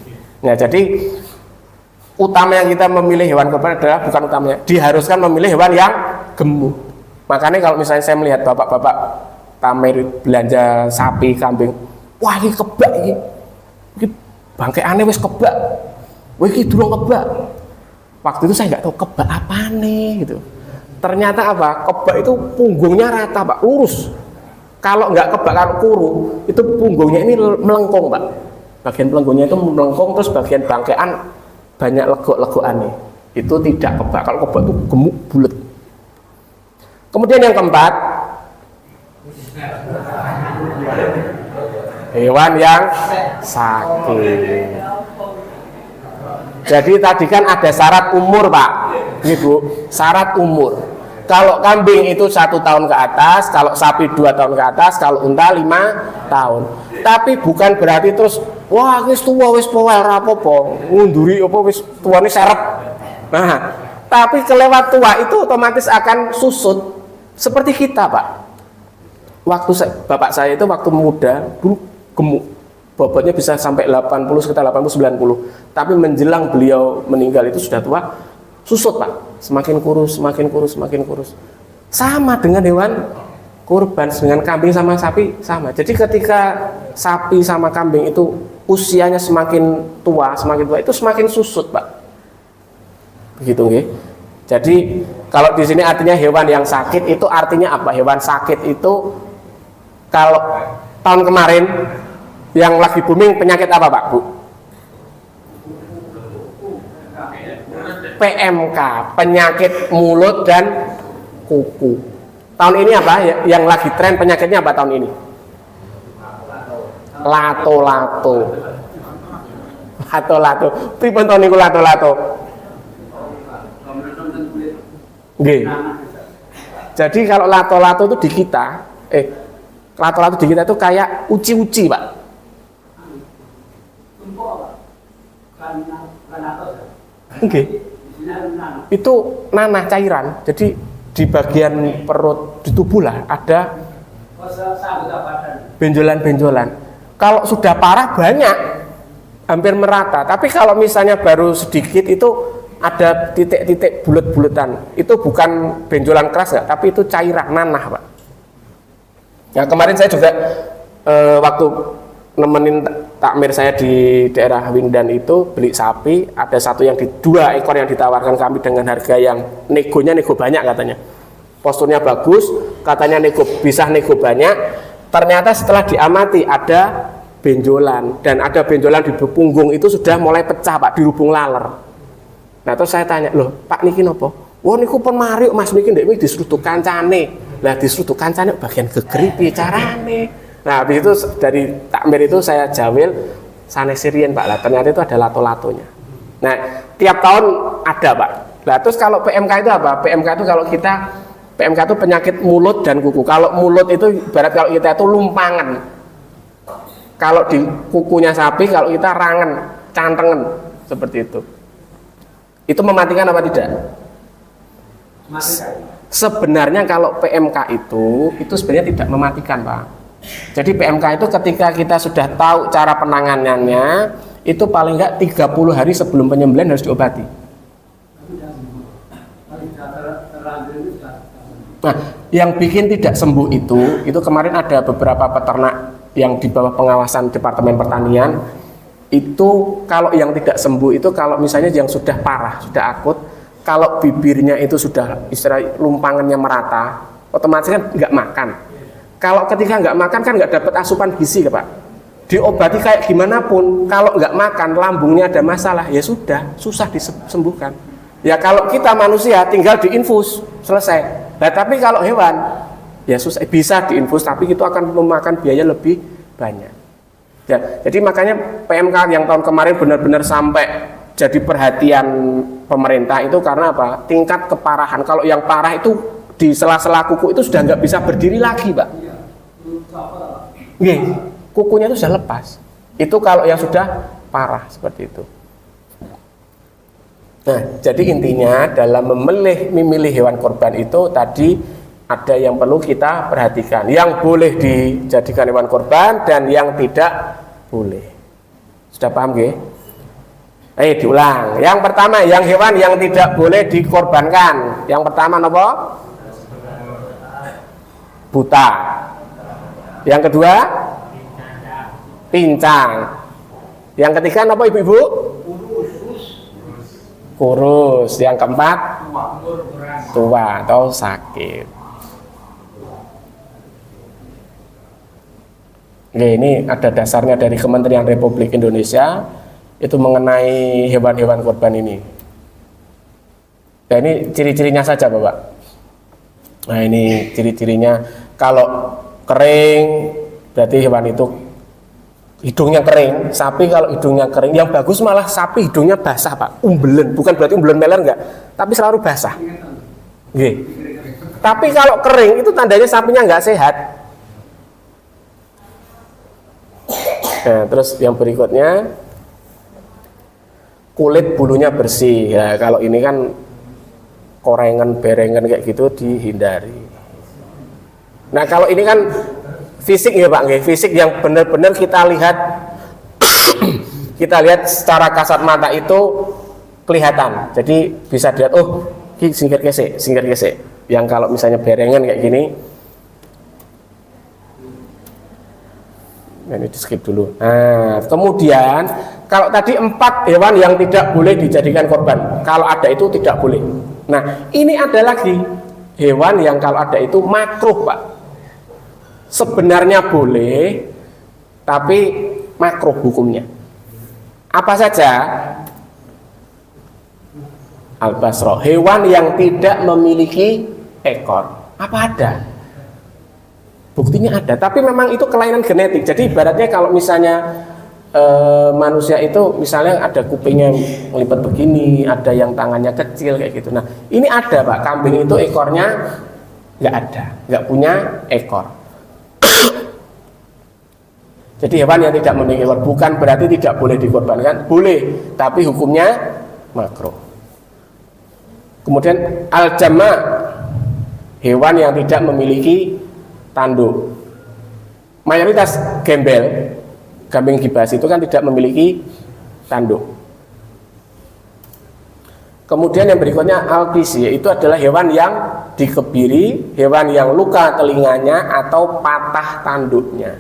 Speaker 1: Nah, jadi utama yang kita memilih hewan kurban adalah bukan utamanya, diharuskan memilih hewan yang gemuk. Makanya kalau misalnya saya melihat bapak-bapak pamer belanja sapi, kambing, wah ini kebak ini bangkai aneh wis kebak, wah ini durung kebak. Waktu itu saya nggak tahu kebak apa nih gitu. Ternyata apa? Kebak itu punggungnya rata Pak, lurus. Kalau nggak kebak, kalau kuru itu punggungnya ini melengkung Pak. Bagian punggungnya itu melengkung, terus bagian bangkean banyak legok-legokan nih. Itu tidak kebak. Kalau kebak itu gemuk bulat. Kemudian yang keempat, hewan yang sakit. Jadi tadi kan ada syarat umur Pak, Ibu, syarat umur. Kalau kambing itu 1 tahun ke atas, kalau sapi 2 tahun ke atas, kalau unta 5 tahun. Tapi bukan berarti terus, wah wis tua wis powel rapopo, ngunduri apa wis tuane seret. Nah, tapi kelewat tua itu otomatis akan susut. Seperti kita Pak. Bapak saya itu waktu muda dulu gemuk, bobotnya bisa sampai 80 sekitar 80-90. Tapi menjelang beliau meninggal itu sudah tua, susut Pak, semakin kurus. Sama dengan hewan kurban, dengan kambing sama sapi sama. Jadi ketika sapi sama kambing itu usianya semakin tua itu semakin susut Pak. Begitu nggih. Jadi kalau di sini artinya hewan yang sakit itu artinya apa? Hewan sakit itu kalau tahun kemarin yang lagi booming penyakit apa Pak Bu? PMK, penyakit mulut dan kuku. Tahun ini apa? Yang lagi tren penyakitnya apa tahun ini? Lato-lato. Pripun tahun niku lato-lato? Nggih. Jadi kalau lato-lato itu di kita, lato-lato di kita itu kayak uci-uci Pak. Oke. Itu nanah cairan. Jadi di bagian perut di tubuh lah ada benjolan-benjolan. Kalau sudah parah banyak, hampir merata. Tapi kalau misalnya baru sedikit itu ada titik-titik bulat-bulatan. Itu bukan benjolan keras nggak, tapi itu cairan nanah Pak. Ya kemarin saya juga waktu nemenin takmir saya di daerah Windan itu beli sapi, ada dua ekor yang ditawarkan kami dengan harga yang nego banyak katanya. Posturnya bagus, katanya bisa nego banyak. Ternyata setelah diamati ada benjolan, dan ada benjolan di punggung itu sudah mulai pecah Pak, dirubung laler. Nah terus saya tanya, loh Pak niki nopo? Wah niku pun mariuk Mas niki ndek iki disrutuk kancane. Lah disrutuk kancane bagian geger piye carane? Nah habis itu dari takmir itu saya jawil sanesirien Pak, lah ternyata itu ada lato-latonya. Nah tiap tahun ada Pak. Nah terus kalau PMK itu apa? PMK itu PMK itu penyakit mulut dan kuku. Kalau mulut itu ibarat kalau kita itu lumpangan. Kalau di kukunya sapi, kalau kita rangen, cantengen, seperti itu. Itu mematikan apa tidak? Sebenarnya kalau PMK itu sebenarnya tidak mematikan Pak. Jadi PMK itu ketika kita sudah tahu cara penanganannya, itu paling enggak 30 hari sebelum penyembelihan harus diobati. Nah, yang bikin tidak sembuh itu kemarin ada beberapa peternak yang di bawah pengawasan Departemen Pertanian. Itu kalau yang tidak sembuh itu kalau misalnya yang sudah parah, sudah akut, kalau bibirnya itu sudah istilah lumpangannya merata, otomatis kan nggak makan. Kalau ketika nggak makan kan nggak dapat asupan gizi Pak. diobati kayak gimana pun, kalau nggak makan lambungnya ada masalah, ya sudah, susah disembuhkan. Ya kalau kita manusia tinggal diinfus, selesai. Nah tapi kalau hewan, ya susah, bisa diinfus, tapi itu akan memakan biaya lebih banyak. Ya, jadi makanya PMK yang tahun kemarin benar-benar sampai jadi perhatian pemerintah itu karena apa? Tingkat keparahan. Kalau yang parah itu di sela-sela kuku itu sudah nggak bisa berdiri lagi, Pak. Nggih, kukunya itu sudah lepas. Itu kalau yang sudah parah seperti itu. Nah, jadi intinya dalam memilih hewan kurban itu tadi ada yang perlu kita perhatikan. Yang boleh dijadikan hewan kurban dan yang tidak boleh. Sudah paham nggih? Diulang. Yang pertama, yang hewan yang tidak boleh dikorbankan. Yang pertama apa? Buta. Yang kedua? Pincang. Yang ketiga apa ibu-ibu? Kurus. Yang keempat? Tua atau sakit. Oke, ini ada dasarnya dari Kementerian Republik Indonesia. Itu mengenai hewan-hewan kurban ini. Nah ini ciri-cirinya saja Bapak. Nah ini ciri-cirinya, kalau kering berarti hewan itu hidungnya kering. Sapi kalau hidungnya kering, yang bagus malah sapi hidungnya basah Pak, umbelen, bukan berarti umbelen meler enggak, tapi selalu basah. Oke. Tapi kalau kering itu tandanya sapinya enggak sehat. Nah terus yang berikutnya, kulit bulunya bersih. Ya kalau ini kan korengan, berengan kayak gitu dihindari. Nah kalau ini kan fisik ya Pak, fisik yang benar-benar kita lihat kita lihat secara kasat mata itu kelihatan. Jadi bisa dilihat, oh ini singkir gesek. Yang kalau misalnya berengan kayak gini, nah, ini di skip dulu. Nah kemudian kalau tadi 4 hewan yang tidak boleh dijadikan korban, kalau ada itu tidak boleh. Nah ini ada lagi hewan yang kalau ada itu makruh Pak. Sebenarnya boleh, tapi makruh hukumnya. Apa saja? Al-basro, hewan yang tidak memiliki ekor. Apa ada? Buktinya ada, tapi memang itu kelainan genetik. Jadi ibaratnya kalau misalnya manusia itu misalnya ada kupingnya melipat begini, ada yang tangannya kecil kayak gitu. Nah ini ada Pak, kambing itu ekornya nggak ada, nggak punya ekor. Jadi hewan yang tidak memiliki ekor bukan berarti tidak boleh dikorbankan, boleh, tapi hukumnya makruh. Kemudian al-jama', hewan yang tidak memiliki tanduk. Mayoritas gembel, kambing gibas itu kan tidak memiliki tanduk. Kemudian yang berikutnya al-qisi, itu adalah hewan yang dikebiri, hewan yang luka telinganya atau patah tanduknya.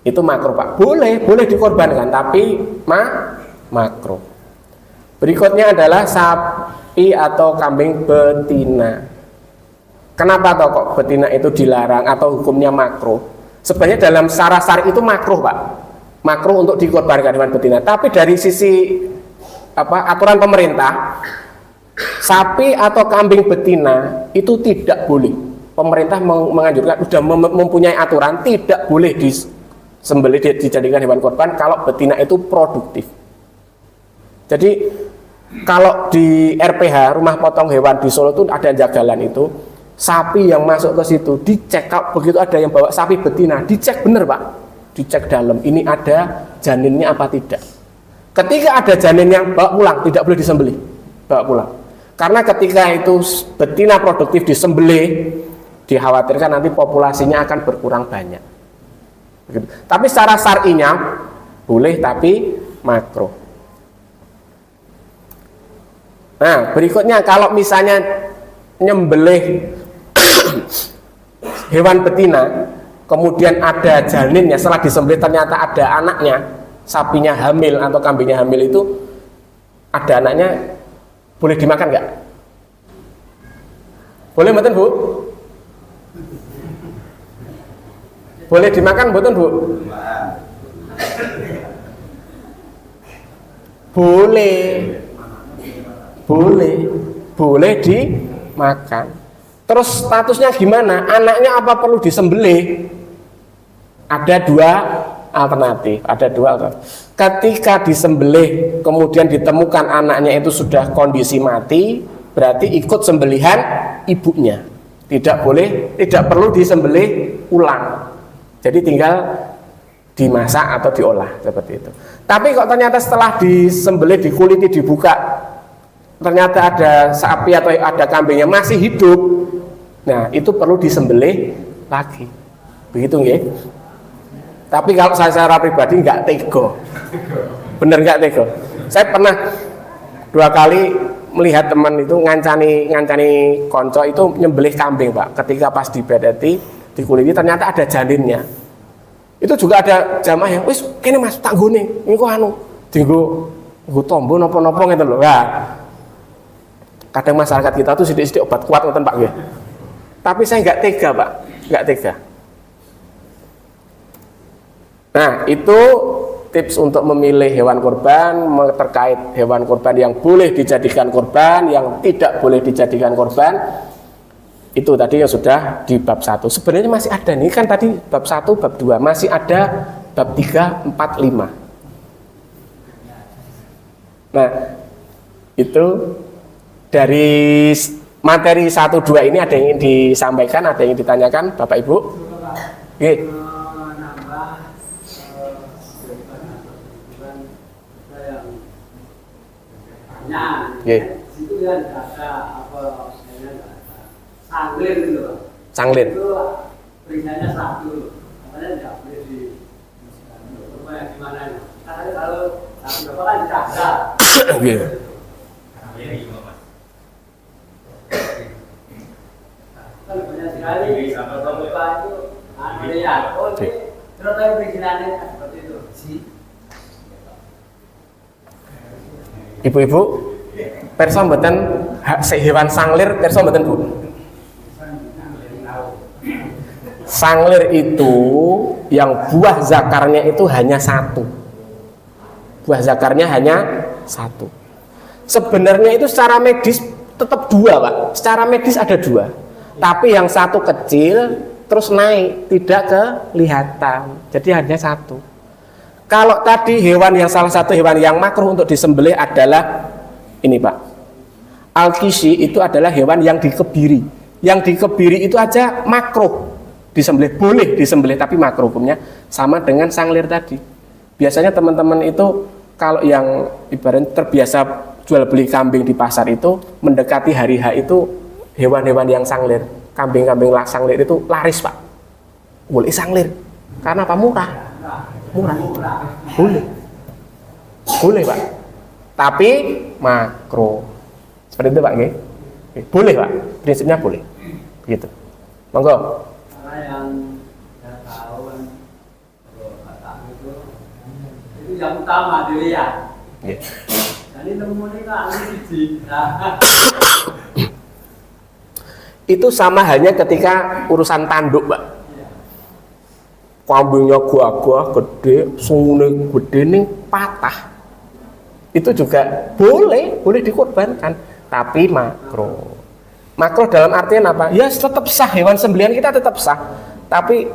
Speaker 1: Itu makruh Pak. Boleh dikorbankan, tapi makruh. Berikutnya adalah sapi atau kambing betina. Kenapa kok betina itu dilarang atau hukumnya makruh? Sebenarnya dalam syara-syari itu makruh Pak, makruh untuk dikorbankan hewan betina. Tapi dari sisi aturan pemerintah, sapi atau kambing betina itu tidak boleh. Pemerintah menganjurkan, sudah mempunyai aturan tidak boleh disembelih dijadikan hewan korban kalau betina itu produktif. Jadi kalau di RPH rumah potong hewan di Solo itu ada jagalan itu. Sapi yang masuk ke situ dicek, begitu ada yang bawa sapi betina dicek bener Pak, dicek dalam ini ada janinnya apa tidak. Ketika ada janinnya bawa pulang, tidak boleh disembelih, bawa pulang. Karena ketika itu betina produktif disembelih, dikhawatirkan nanti populasinya akan berkurang banyak. Begitu. Tapi secara syar'inya boleh tapi makruh. Nah berikutnya kalau misalnya nyembelih hewan betina, kemudian ada janinnya, setelah disembelih ternyata ada anaknya, sapinya hamil atau kambingnya hamil itu ada anaknya, boleh dimakan nggak? Boleh mboten Bu? Boleh dimakan mboten Bu? Boleh, boleh dimakan. Terus statusnya gimana? Anaknya apa perlu disembelih? Ada dua alternatif. Ketika disembelih kemudian ditemukan anaknya itu sudah kondisi mati, berarti ikut sembelihan ibunya. Tidak perlu disembelih ulang. Jadi tinggal dimasak atau diolah seperti itu. Tapi kok ternyata setelah disembelih, dikuliti, dibuka, ternyata ada sapi atau ada kambingnya masih hidup, nah itu perlu disembelih lagi. Begitu nggih? Tapi kalau saya secara pribadi nggak tega. Bener nggak tega? Saya pernah 2 kali melihat teman itu ngancani konco itu nyembelih kambing, Pak. Ketika pas dibedeti, dikuliti ternyata ada janinnya. Itu juga ada jamaah yang wis kene Mas tak nggone. Niku dienggo tombo napa-napa ngeten lho. Nah, kadang masyarakat kita tuh sidik-sidik obat kuat ngoten Pak nggih. Tapi saya nggak tega, Pak. Nggak tega. Nah, itu tips untuk memilih hewan kurban, terkait hewan kurban yang boleh dijadikan kurban, yang tidak boleh dijadikan kurban. Itu tadi yang sudah di bab 1. Sebenarnya masih ada nih, kan tadi bab 1, bab 2, masih ada bab 3, 4, 5. Nah, itu dari materi 1, 2 ini ada yang ingin disampaikan, ada yang ingin ditanyakan Bapak Ibu? Oke.
Speaker 2: Itu kan ada apa sanglir gitu loh.
Speaker 1: Sanglir.
Speaker 2: Itu perinciannya 1. Makanya tidak boleh di gimana ya? Karena kalau berapa kan dicaksa.
Speaker 1: Iya.
Speaker 2: Kan banyak sekali bapak itu ya. Oh, terus tahu perinciannya seperti itu.
Speaker 1: Ibu-ibu, perso mboten hak hewan sanglir, perso mboten Bu? Sanglir itu yang buah zakarnya itu hanya 1. Buah zakarnya hanya 1. Sebenarnya itu secara medis tetap 2, Pak. Secara medis ada 2. Tapi yang 1 kecil terus naik, tidak kelihatan. Jadi hanya 1. Kalau tadi hewan yang salah satu hewan yang makruh untuk disembelih adalah ini, Pak. Al-Kishi itu adalah hewan yang dikebiri. Yang dikebiri itu aja makruh disembelih, boleh disembelih tapi makruh hukumnya, sama dengan sanglir tadi. Biasanya teman-teman itu kalau yang ibaratnya terbiasa jual beli kambing di pasar itu, mendekati hari H itu hewan-hewan yang sanglir, kambing-kambing sanglir itu laris, Pak. Boleh sanglir karena apa? Murah. Boleh Pak, tapi makruh seperti itu Pak nggih. Boleh Pak, prinsipnya boleh gitu. Monggo.
Speaker 2: Karena yang saya tahu kan batak itu yang utama dilihat.
Speaker 1: Nggih.
Speaker 2: Jadi temunya kan siji.
Speaker 1: Itu sama halnya ketika urusan tanduk, Pak. Kambingnya gua gede, sungune gede ning patah. Itu juga boleh dikorbankan, tapi makruh. Makruh dalam artian apa? Ya tetap sah, hewan sembelihan kita tetap sah, tapi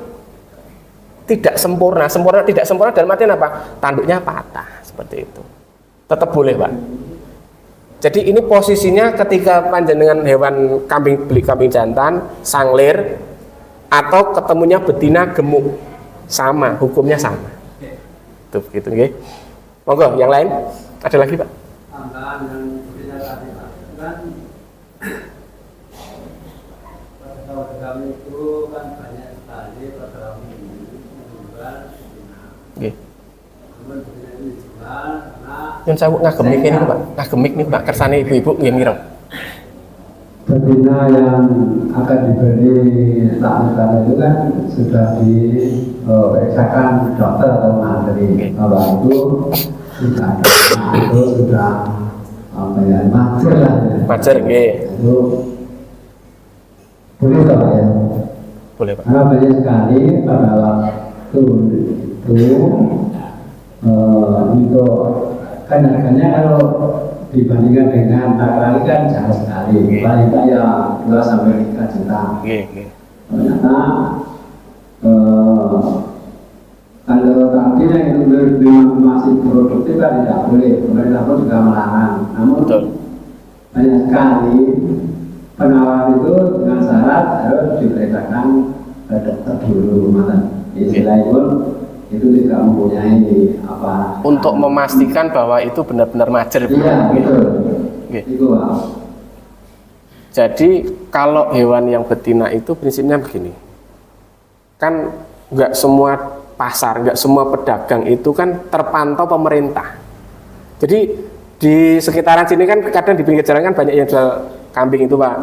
Speaker 1: tidak sempurna. Tidak sempurna dalam artian apa? Tanduknya patah, seperti itu. Tetap boleh, Pak. Jadi ini posisinya ketika panjenengan hewan beli kambing jantan, sanglir, atau ketemunya betina gemuk. Sama, hukumnya sama. Tuh, gitu nggih. Monggo, yang lain? Ada lagi, Pak?
Speaker 2: Tambahan yang berbeda tadi, Pak. Kan pada kami itu kan banyak sekali pada kami menjual betina.
Speaker 1: Nggih.
Speaker 2: Kemudian betina itu dijual karena
Speaker 1: Yang saya ngagemik ini, Pak. Ngagemik nih, Pak. Kersane ibu-ibu nggih mireng.
Speaker 2: betina yang akan diberi saat itu kan sudah diperiksakan dokter atau ahli bahwa itu sudah ada, itu sudah macer lah ya.
Speaker 1: Macer nggih.
Speaker 2: Itu boleh Pak ya?
Speaker 1: Boleh, Pak.
Speaker 2: Karena banyak sekali pada waktu itu untuk kan harganya kalau dibandingkan dengan laki-laki kan jauh sekali, wanita ya 2 sampai 3 juta. Ternyata kalau tadi yang itu masih produktif kan tidak boleh, pemerintah pun juga melarang. Namun banyak sekali penawaran itu dengan syarat harus diperintahkan ke dokter dulu, istilahnya pun itu tidak mempunyai apa
Speaker 1: untuk memastikan bahwa itu benar-benar majer.
Speaker 2: Iya, betul. Itu Pak.
Speaker 1: Jadi kalau hewan yang betina itu prinsipnya begini, kan nggak semua pasar, nggak semua pedagang itu kan terpantau pemerintah. Jadi di sekitaran sini kan kadang di pinggir jalan kan banyak yang jual kambing itu Pak.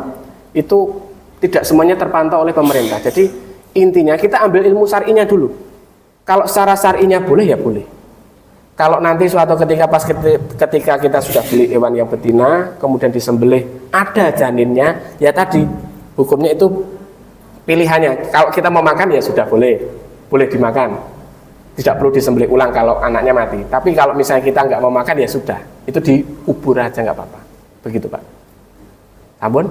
Speaker 1: Itu tidak semuanya terpantau oleh pemerintah. Jadi intinya kita ambil ilmu syar'inya dulu. Kalau secara syar'inya boleh ya boleh. Kalau nanti suatu ketika ketika kita sudah beli hewan yang betina, kemudian disembelih ada janinnya, ya tadi hukumnya itu pilihannya. Kalau kita mau makan ya sudah boleh dimakan. Tidak perlu disembelih ulang kalau anaknya mati. Tapi kalau misalnya kita nggak mau makan ya sudah, itu dikubur aja nggak apa-apa. Begitu Pak. Ampun?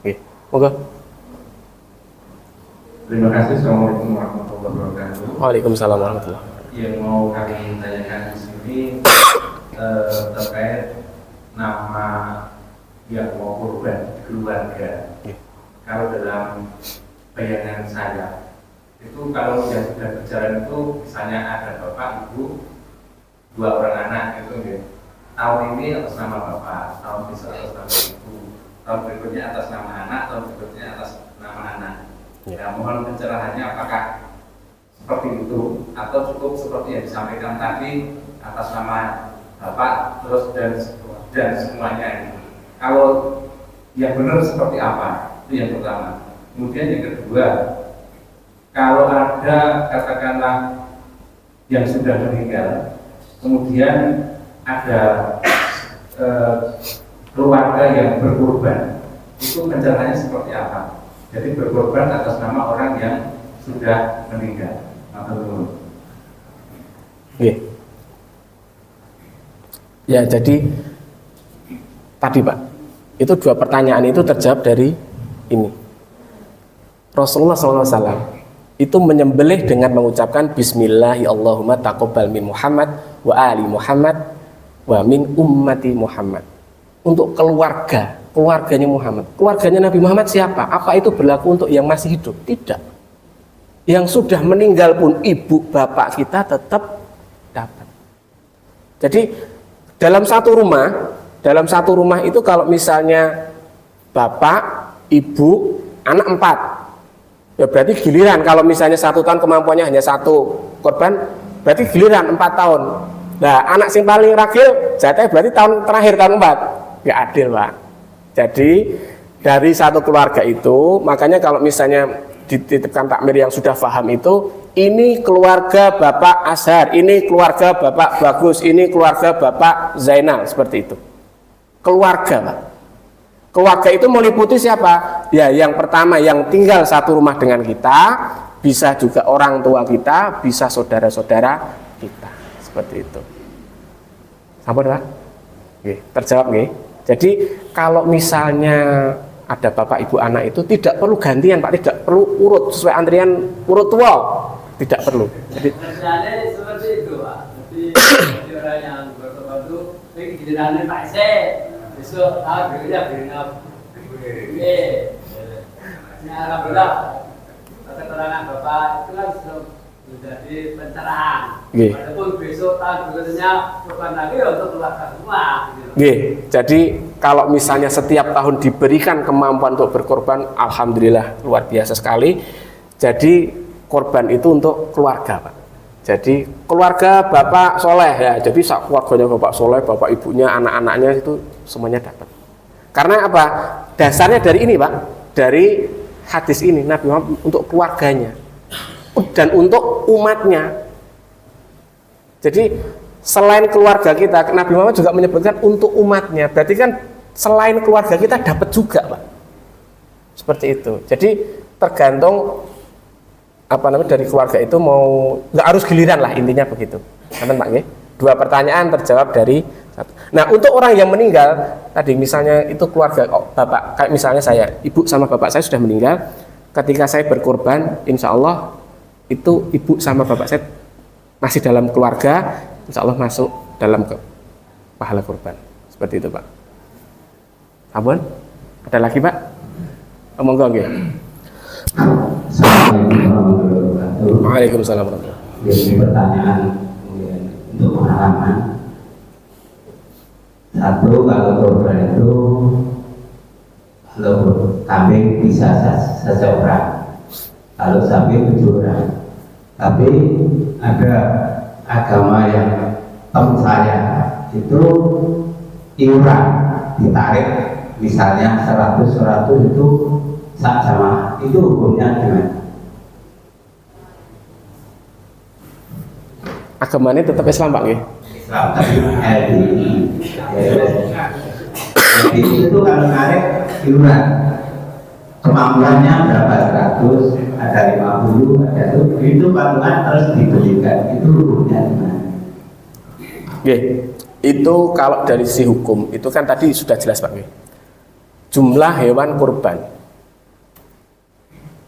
Speaker 1: Oke, monggo.
Speaker 3: Terima kasih. Assalamualaikum warahmatullahi wabarakatuh.
Speaker 1: Waalaikumsalam warahmatullahi wabarakatuh.
Speaker 3: Yang mau kami tanyakan di sini terkait nama yang mau kurban keluarga. Kalau dalam bayangan saya itu kalau yang sudah berjalan itu misalnya ada bapak, ibu, 2 orang anak itu gitu. Tahun ini atas nama bapak, tahun besok atas nama ibu, tahun berikutnya atas nama anak, tahun berikutnya atas nama anak. Ya, mohon pencerahannya apakah seperti itu atau cukup seperti yang disampaikan tadi atas nama bapak terus dan semuanya. Kalau yang benar seperti apa? Itu yang pertama. Kemudian yang kedua, kalau ada katakanlah yang sudah meninggal, kemudian ada keluarga yang berkorban, itu pencerahannya seperti apa? Jadi berkorban atas nama orang yang sudah meninggal.
Speaker 1: Ya, jadi tadi Pak, itu 2 pertanyaan itu terjawab dari ini. Rasulullah SAW itu menyembelih dengan mengucapkan Bismillahi Allahumma taqabbal min Muhammad wa ali Muhammad wa min ummati Muhammad. Untuk keluarganya Muhammad. Keluarganya Nabi Muhammad siapa? Apa itu berlaku untuk yang masih hidup? Tidak. Yang sudah meninggal pun ibu bapak kita tetap dapat. Jadi dalam satu rumah itu kalau misalnya bapak, ibu, anak 4, ya berarti giliran. Kalau misalnya 1 tahun kemampuannya hanya 1 korban, berarti giliran 4 tahun. Nah, anak yang paling ragil jatahnya berarti tahun terakhir, tahun 4. Nggak adil Pak. Jadi dari satu keluarga itu, makanya kalau misalnya dititipkan takmir yang sudah paham itu, ini keluarga Bapak Azhar, ini keluarga Bapak Bagus, ini keluarga Bapak Zainal, seperti itu. Keluarga Pak. Keluarga itu meliputi siapa? Ya, yang pertama yang tinggal satu rumah dengan kita, bisa juga orang tua kita, bisa saudara-saudara kita, seperti itu. Sampun Pak? Oke, terjawab nggih. Jadi kalau misalnya ada bapak ibu anak itu tidak perlu gantian Pak, tidak perlu urut sesuai antrian urut tua, tidak perlu. Jadi
Speaker 4: seperti itu Pak. Jadi orang yang bertobat itu gilirannya Pak C, besok berikutnya berikutnya. Ini alhamdulillah keterangan bapak itu kan sudah di pencerahan. Walaupun besok tahun berikutnya korban lagi untuk keluarga semua.
Speaker 1: Jadi kalau misalnya setiap tahun diberikan kemampuan untuk berkorban, alhamdulillah luar biasa sekali. Jadi korban itu untuk keluarga Pak. Jadi keluarga Bapak Soleh ya, jadi keluarganya Bapak Soleh, Bapak ibunya, anak-anaknya itu semuanya dapat. Karena apa? Dasarnya dari ini Pak, dari hadis ini Nabi Muhammad untuk keluarganya dan untuk umatnya. Jadi selain keluarga kita, Nabi Muhammad juga menyebutkan untuk umatnya. Berarti kan selain keluarga kita dapat juga Pak. Seperti itu. Jadi tergantung dari keluarga itu mau, nggak harus giliran lah, intinya begitu. Ngoten Pak nggih. 2 pertanyaan terjawab dari 1. Nah, untuk orang yang meninggal tadi misalnya itu keluarga bapak, kayak misalnya saya, ibu sama bapak saya sudah meninggal, ketika saya berkorban, insya Allah itu ibu sama bapak saya masih dalam keluarga, insya Allah masuk dalam pahala korban. Seperti itu Pak. Ampun, ada lagi Pak? Monggo nggih.
Speaker 2: Assalamualaikum warahmatullahi wabarakatuh.
Speaker 1: Waalaikumsalam warahmatullahi wabarakatuh.
Speaker 2: Jadi pertanyaan mungkin untuk pengalaman. Satu, kalau korban itu kalau kambing bisa seseorang, kalau sapi 7 orang. Tapi ada agama yang teman saya itu iuran ditarik, misalnya 100 itu sak jamaah, itu hukumnya gimana?
Speaker 1: Agamanya tetap Islam Pak nggih.
Speaker 2: Islam, tapi itu kalau narik iuran kemampuannya berapa, 100, ada 50, ada itu patungan terus dibelikan, itu hukumnya gimana?
Speaker 1: Nggih. Itu kalau dari sisi hukum itu kan tadi sudah jelas Pak nggih. Jumlah hewan kurban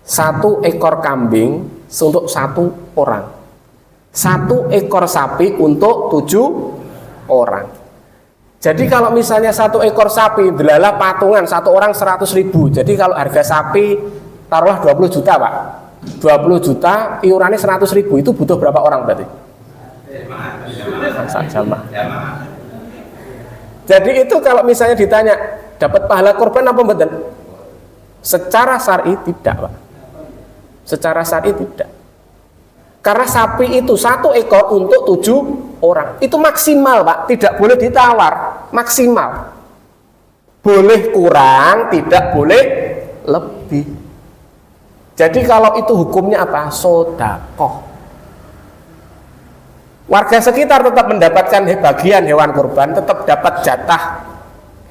Speaker 1: 1 ekor kambing untuk 1 orang, 1 ekor sapi untuk 7 orang. Jadi kalau misalnya 1 ekor sapi delala patungan 1 orang 100.000. Jadi kalau harga sapi taruhlah 20 juta Pak, 20 juta iurannya 100.000, itu butuh berapa orang berarti? Sama. Jadi itu kalau misalnya ditanya dapat pahala korban apa mboten? Secara syar'i tidak Pak. Secara syar'i tidak. Karena sapi itu 1 ekor untuk 7 orang. Itu maksimal Pak, tidak boleh ditawar. Maksimal. Boleh kurang, tidak boleh lebih. Jadi kalau itu hukumnya apa? Sedekah. Warga sekitar tetap mendapatkan bagian hewan kurban, tetap dapat jatah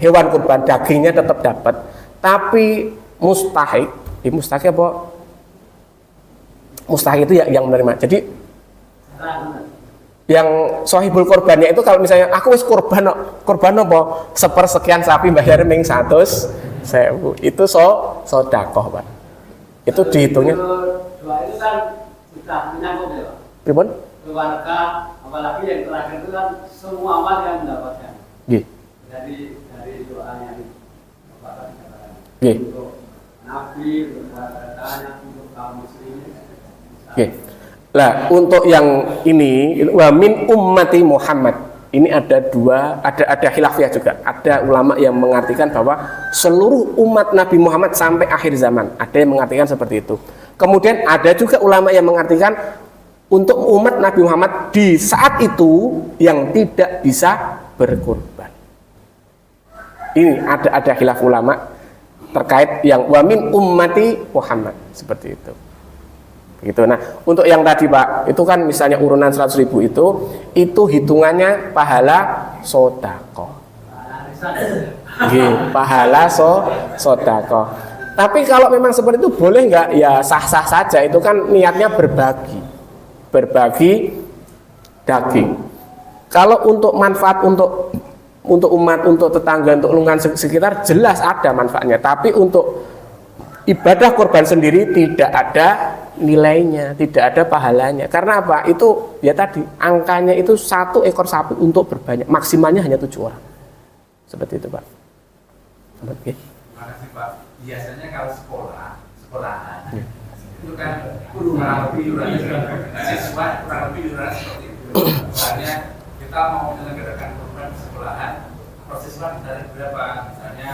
Speaker 1: hewan kurban, dagingnya tetap dapat. Tapi mustahik apa? Mustahik itu yang menerima. Jadi yang sohibul korbannya itu kalau misalnya aku wis korban apa? Sepersekian sapi bayar ming 100.000, itu sedekah Pak. Itu dihitungnya.
Speaker 4: Dua itu kan sudah menyangkut ya Pak.
Speaker 1: Pripun?
Speaker 4: Keluarga, apalagi yang terakhir itu kan semua amal yang mendapatkan.
Speaker 1: Nggih.
Speaker 4: Dari doa yang Bapak tadi katakan.
Speaker 1: Nggih.
Speaker 4: Untuk Nabi, untuk keluarganya, untuk kaum muslimin.
Speaker 1: Oke. Nah, untuk yang ini wa min ummati Muhammad. Ini ada khilafiyah juga. Ada ulama yang mengartikan bahwa seluruh umat Nabi Muhammad sampai akhir zaman. Ada yang mengartikan seperti itu. Kemudian ada juga ulama yang mengartikan untuk umat Nabi Muhammad di saat itu yang tidak bisa berkorban. Ini ada khilaf ulama terkait yang wa min ummati Muhammad, seperti itu. Begitu. Nah, untuk yang tadi Pak, itu kan misalnya urunan 100.000 itu hitungannya pahala sedekah. Nggih, pahala sedekah. Tapi kalau memang seperti itu boleh nggak? Ya sah-sah saja, itu kan niatnya berbagi daging. Kalau untuk manfaat untuk umat, untuk tetangga, untuk lingkungan sekitar jelas ada manfaatnya. Tapi untuk ibadah korban sendiri tidak ada nilainya, tidak ada pahalanya. Karena apa? Itu ya tadi angkanya itu 1 ekor sapi untuk berbanyak, maksimalnya hanya 7 orang. Seperti itu Pak. Oke.
Speaker 3: Terima kasih Pak. Biasanya kalau sekolahan itu kan kurang lebih iuran siswa kurang lebih iuran seperti itu. Misalnya kita mau menyelenggarakan korban sekolahan, siswa dari berapa? Misalnya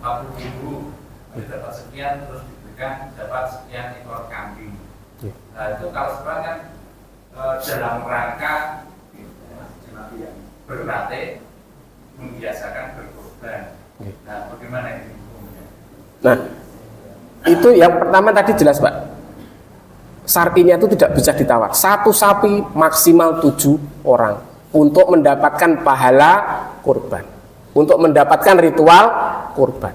Speaker 3: 40.000, dapat sekian, terus diberikan dapat sekian ekor kambing. Nah itu kalau sekolah kan dalam rangka berlatih membiasakan berkorban. Nah bagaimana ini hukumnya?
Speaker 1: Nah itu yang pertama tadi jelas Pak. Syar'inya itu tidak bisa ditawar. 1 sapi maksimal 7 orang untuk mendapatkan pahala kurban, untuk mendapatkan ritual kurban.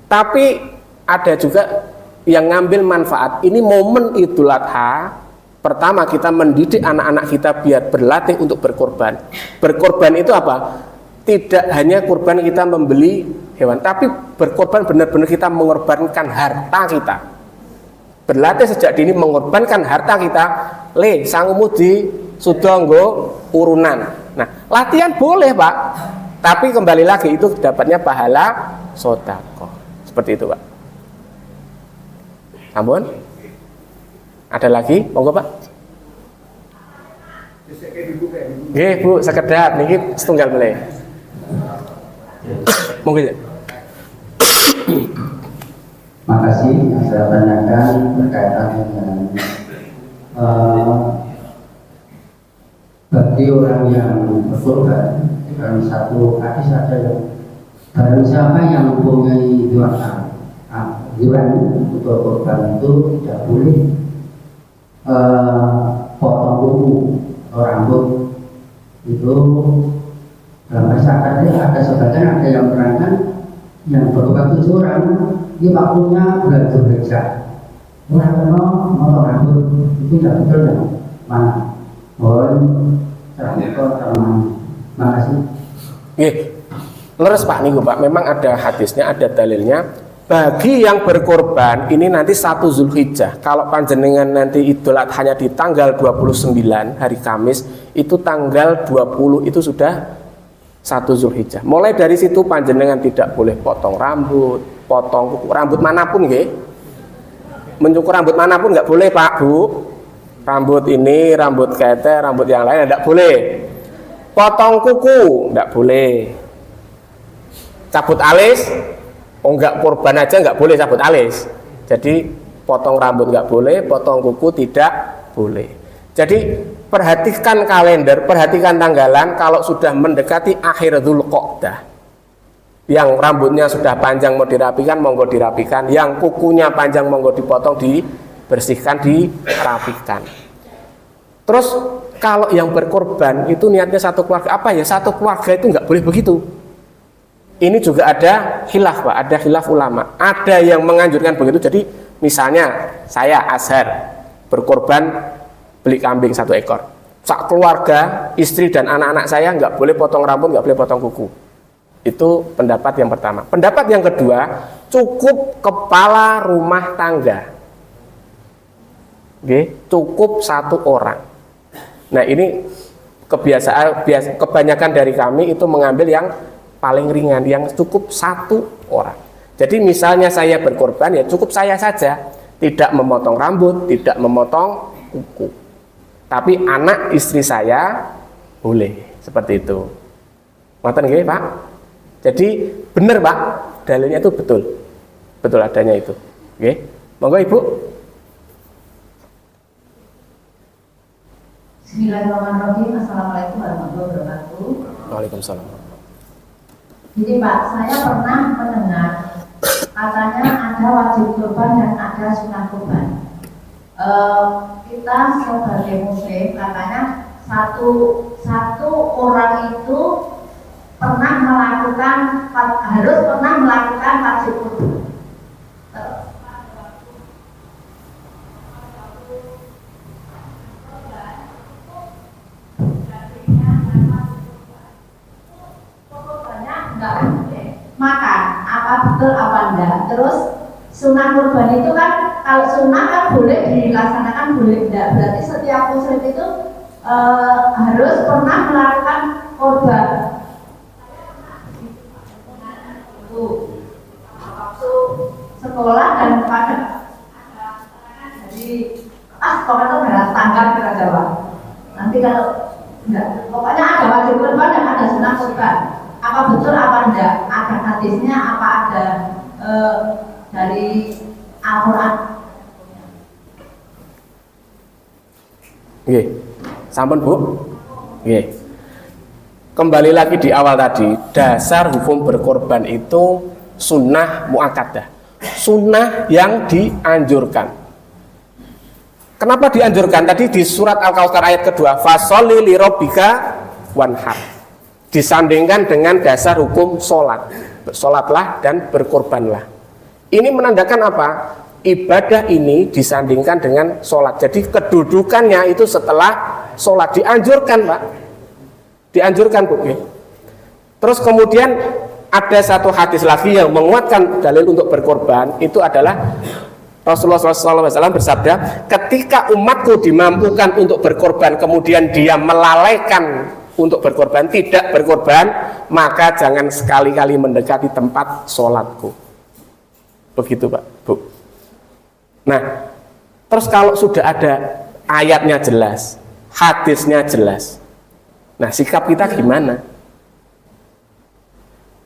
Speaker 1: Tapi ada juga yang ngambil manfaat. Ini momen Idul Adha, Pertama, kita mendidik anak-anak kita biar berlatih untuk berkorban. Berkorban itu apa? Tidak hanya korban kita membeli hewan, tapi berkorban benar-benar kita mengorbankan harta kita. Berlatih sejak dini mengorbankan harta kita. Le, sangumu di sudonggo urunan. Nah, latihan boleh Pak, tapi kembali lagi itu dapatnya pahala sedekah. Seperti itu Pak. Ampun. Ada lagi? Monggo Pak. Nggih Bu, sekedap niki setunggal boleh. Monggo ya.
Speaker 2: Makasih yang saya tanyakan berkaitan dengan bagi orang yang berkorban, dalam satu hadis saja yang barang siapa yang mempunyai iuran untuk korban itu tidak boleh potong kuku atau rambut itu. Dalam masyarakat ada sebagian ada yang menerangkan yang berkorban 7 orang ini waktunya bulan Dzulhijjah. Orang kena motong rambut itu tidak betul yang mana? Mohon terang. Makasih.
Speaker 1: Leres Pak niku Pak, memang ada hadisnya, ada dalilnya. Bagi yang berkorban ini nanti 1 Zulhijjah. Kalau panjenengan nanti Idul Adhanya di tanggal 29 hari Kamis, itu tanggal 20 itu sudah 1 Zulhijjah. Mulai dari situ panjenengan tidak boleh potong rambut, potong kuku, rambut manapun nggih. Mencukur rambut manapun nggak boleh Pak Bu. Rambut ini, rambut kete, rambut yang lain tidak boleh. Potong kuku nggak boleh. Cabut alis, oh nggak korban aja nggak boleh cabut alis. Jadi potong rambut nggak boleh, potong kuku tidak boleh. Jadi perhatikan kalender, perhatikan tanggalan. Kalau sudah mendekati akhir Dzulqa'dah, yang rambutnya sudah panjang mau dirapikan, monggo dirapikan. Yang kukunya panjang monggo dipotong, dibersihkan, dirapikan. Terus kalau yang berkorban itu niatnya satu keluarga, apa ya? Satu keluarga itu nggak boleh begitu. Ini juga ada khilaf Pak, ada khilaf ulama. Ada yang menganjurkan begitu. Jadi misalnya saya Azhar berkorban beli kambing 1 ekor. Sak keluarga, istri dan anak-anak saya nggak boleh potong rambut, nggak boleh potong kuku. Itu pendapat yang pertama. Pendapat yang kedua, cukup kepala rumah tangga. Oke, cukup 1 orang. Nah ini kebanyakan dari kami itu mengambil yang paling ringan, yang cukup 1 orang. Jadi misalnya saya berkorban ya cukup saya saja, tidak memotong rambut, tidak memotong kuku. Tapi anak istri saya boleh, seperti itu. Ngoten nggih Pak? Jadi benar Pak, dalilnya itu betul. Betul adanya itu. Oke. Monggo Ibu.
Speaker 5: Bismillahirrahmanirrahim. Assalamualaikum warahmatullahi wabarakatuh.
Speaker 1: Waalaikumsalam.
Speaker 5: Jadi Pak, saya pernah mendengar katanya ada wajib kurban dan ada sunnah kurban. Kita sebagai muslim katanya satu orang itu harus pernah melakukan wajib kurban. Makan, apa betul apa enggak. Terus sunnah kurban itu kan, kalau sunnah kan boleh dilaksanakan, boleh enggak. Berarti setiap muslim itu harus pernah melakukan kurban. Waktu sekolah dan pada jadi sekolah itu adalah standar kita jawab. Nanti kalau enggak, pokoknya ada wajib kurban dan ada sunnah kurban. Apa betul apa enggak, ada hadisnya, apa ada dari Al-Quran.
Speaker 1: Oke, sampun Bu. Oke. Kembali lagi di awal tadi, dasar hukum berkorban itu sunnah muakkadah, sunnah yang dianjurkan. Kenapa dianjurkan? Tadi di surat Al-Kautsar ayat kedua, fasholli li rabbika wanhar, disandingkan dengan dasar hukum sholat, sholatlah dan berkorbanlah. Ini menandakan apa? ibadah ini disandingkan dengan sholat. Jadi kedudukannya itu setelah sholat, dianjurkan Pak, dianjurkan Bu. Terus kemudian ada satu hadis lagi yang menguatkan dalil untuk berkorban, itu adalah Rasulullah SAW bersabda, ketika umatku dimampukan untuk berkorban kemudian dia melalaikan untuk berkorban, tidak berkorban, maka jangan sekali-kali mendekati tempat sholatku. Begitu Pak, Bu. Nah, terus kalau sudah ada ayatnya jelas, hadisnya jelas, nah sikap kita gimana?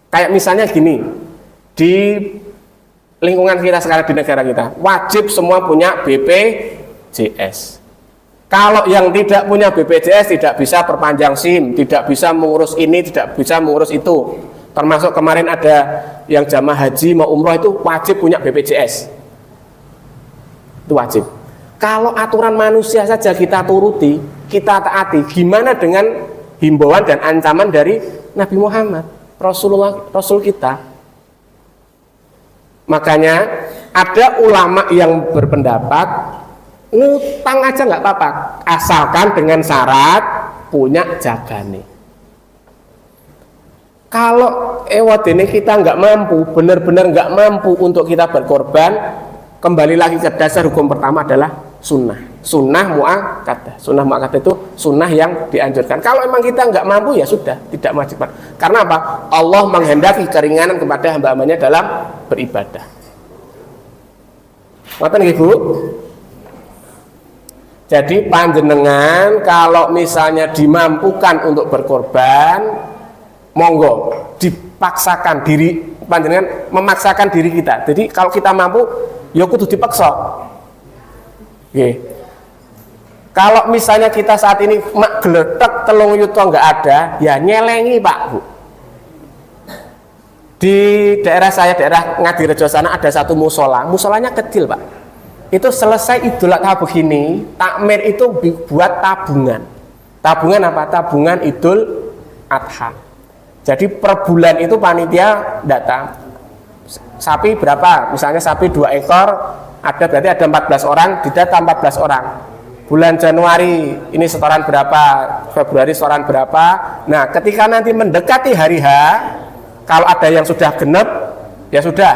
Speaker 1: Kayak misalnya gini, di lingkungan kita sekarang, di negara kita, wajib semua punya BPJS. Kalau yang tidak punya BPJS tidak bisa perpanjang SIM, tidak bisa mengurus ini, tidak bisa mengurus itu. Termasuk kemarin ada yang jamaah haji mau umroh itu wajib punya BPJS. Itu wajib. Kalau aturan manusia saja kita turuti, kita taati, gimana dengan himbauan dan ancaman dari Nabi Muhammad, Rasul kita? Makanya ada ulama yang berpendapat ngutang aja nggak apa-apa, asalkan dengan syarat punya jagane. Kalau ini kita nggak mampu, benar-benar nggak mampu untuk kita berkorban, kembali lagi ke dasar hukum pertama adalah sunnah mu'akkadah. Sunnah mu'akkadah itu sunnah yang dianjurkan. Kalau memang kita nggak mampu ya sudah, tidak wajib. Karena apa? Allah menghendaki keringanan kepada hamba-hambanya dalam beribadah. Ngoten nggih Bu? Jadi panjenengan kalau misalnya dimampukan untuk berkorban, monggo dipaksakan diri, panjenengan memaksakan diri kita. Jadi kalau kita mampu, ya kudu dipaksa. Oke. Kalau misalnya kita saat ini mak geletek 3 yuta nggak ada, ya nyelengi Pak Bu. Di daerah saya, daerah Ngadirejo sana ada satu musola, musolanya kecil Pak. Itu selesai Idul Adha begini, takmir itu buat tabungan. Tabungan apa? Tabungan Idul Adha. Jadi per bulan itu panitia data sapi berapa, misalnya sapi 2 ekor, ada berarti ada 14 orang, didata 14 orang. Bulan Januari ini setoran berapa, Februari setoran berapa. Nah ketika nanti mendekati hari H, kalau ada yang sudah genep ya sudah,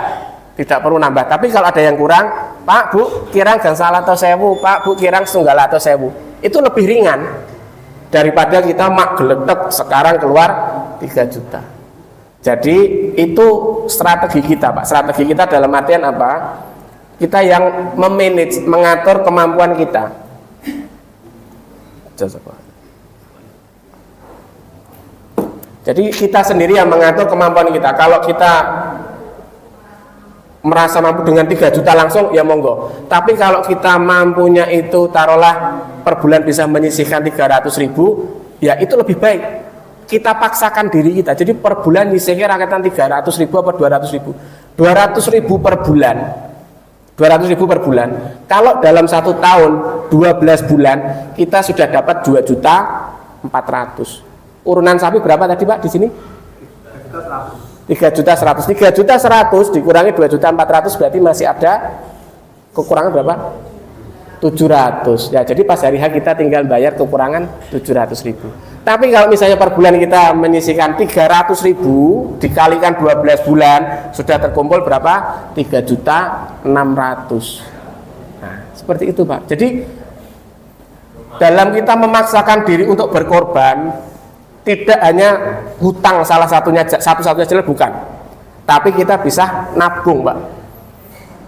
Speaker 1: tidak perlu nambah. Tapi kalau ada yang kurang, Pak Bu kirang gangsal atau 1000, Pak Bu kirang setunggal atau 1000, itu lebih ringan daripada kita mak geletek sekarang keluar 3 juta. Jadi itu strategi kita Pak. Strategi kita dalam artian apa? Kita yang memanage, mengatur kemampuan kita. Jadi kita sendiri yang mengatur kemampuan kita. Kalau kita merasa mampu dengan 3 juta langsung, ya monggo. Tapi kalau kita mampunya itu taruhlah per bulan bisa menyisihkan 300.000, ya itu lebih baik. Kita paksakan diri kita. Jadi per bulan nyisihnya rakyatan 300.000 apa 200.000? 200.000 per bulan. 200.000 per bulan. Kalau dalam 1 tahun 12 bulan kita sudah dapat 2.400.000. Urunan sapi berapa tadi Pak di sini? 3.100.000. 3.100.000 dikurangi 2.400.000 berarti masih ada kekurangan berapa? 700. Ya, jadi pas hari H kita tinggal bayar kekurangan 700.000. Tapi kalau misalnya per bulan kita menyisihkan 300.000 dikalikan 12 bulan sudah terkumpul berapa? 3.600.000. Nah, seperti itu Pak. Jadi dalam kita memaksakan diri untuk berkorban, tidak hanya hutang satu-satunya jalan, bukan. Tapi kita bisa nabung Pak.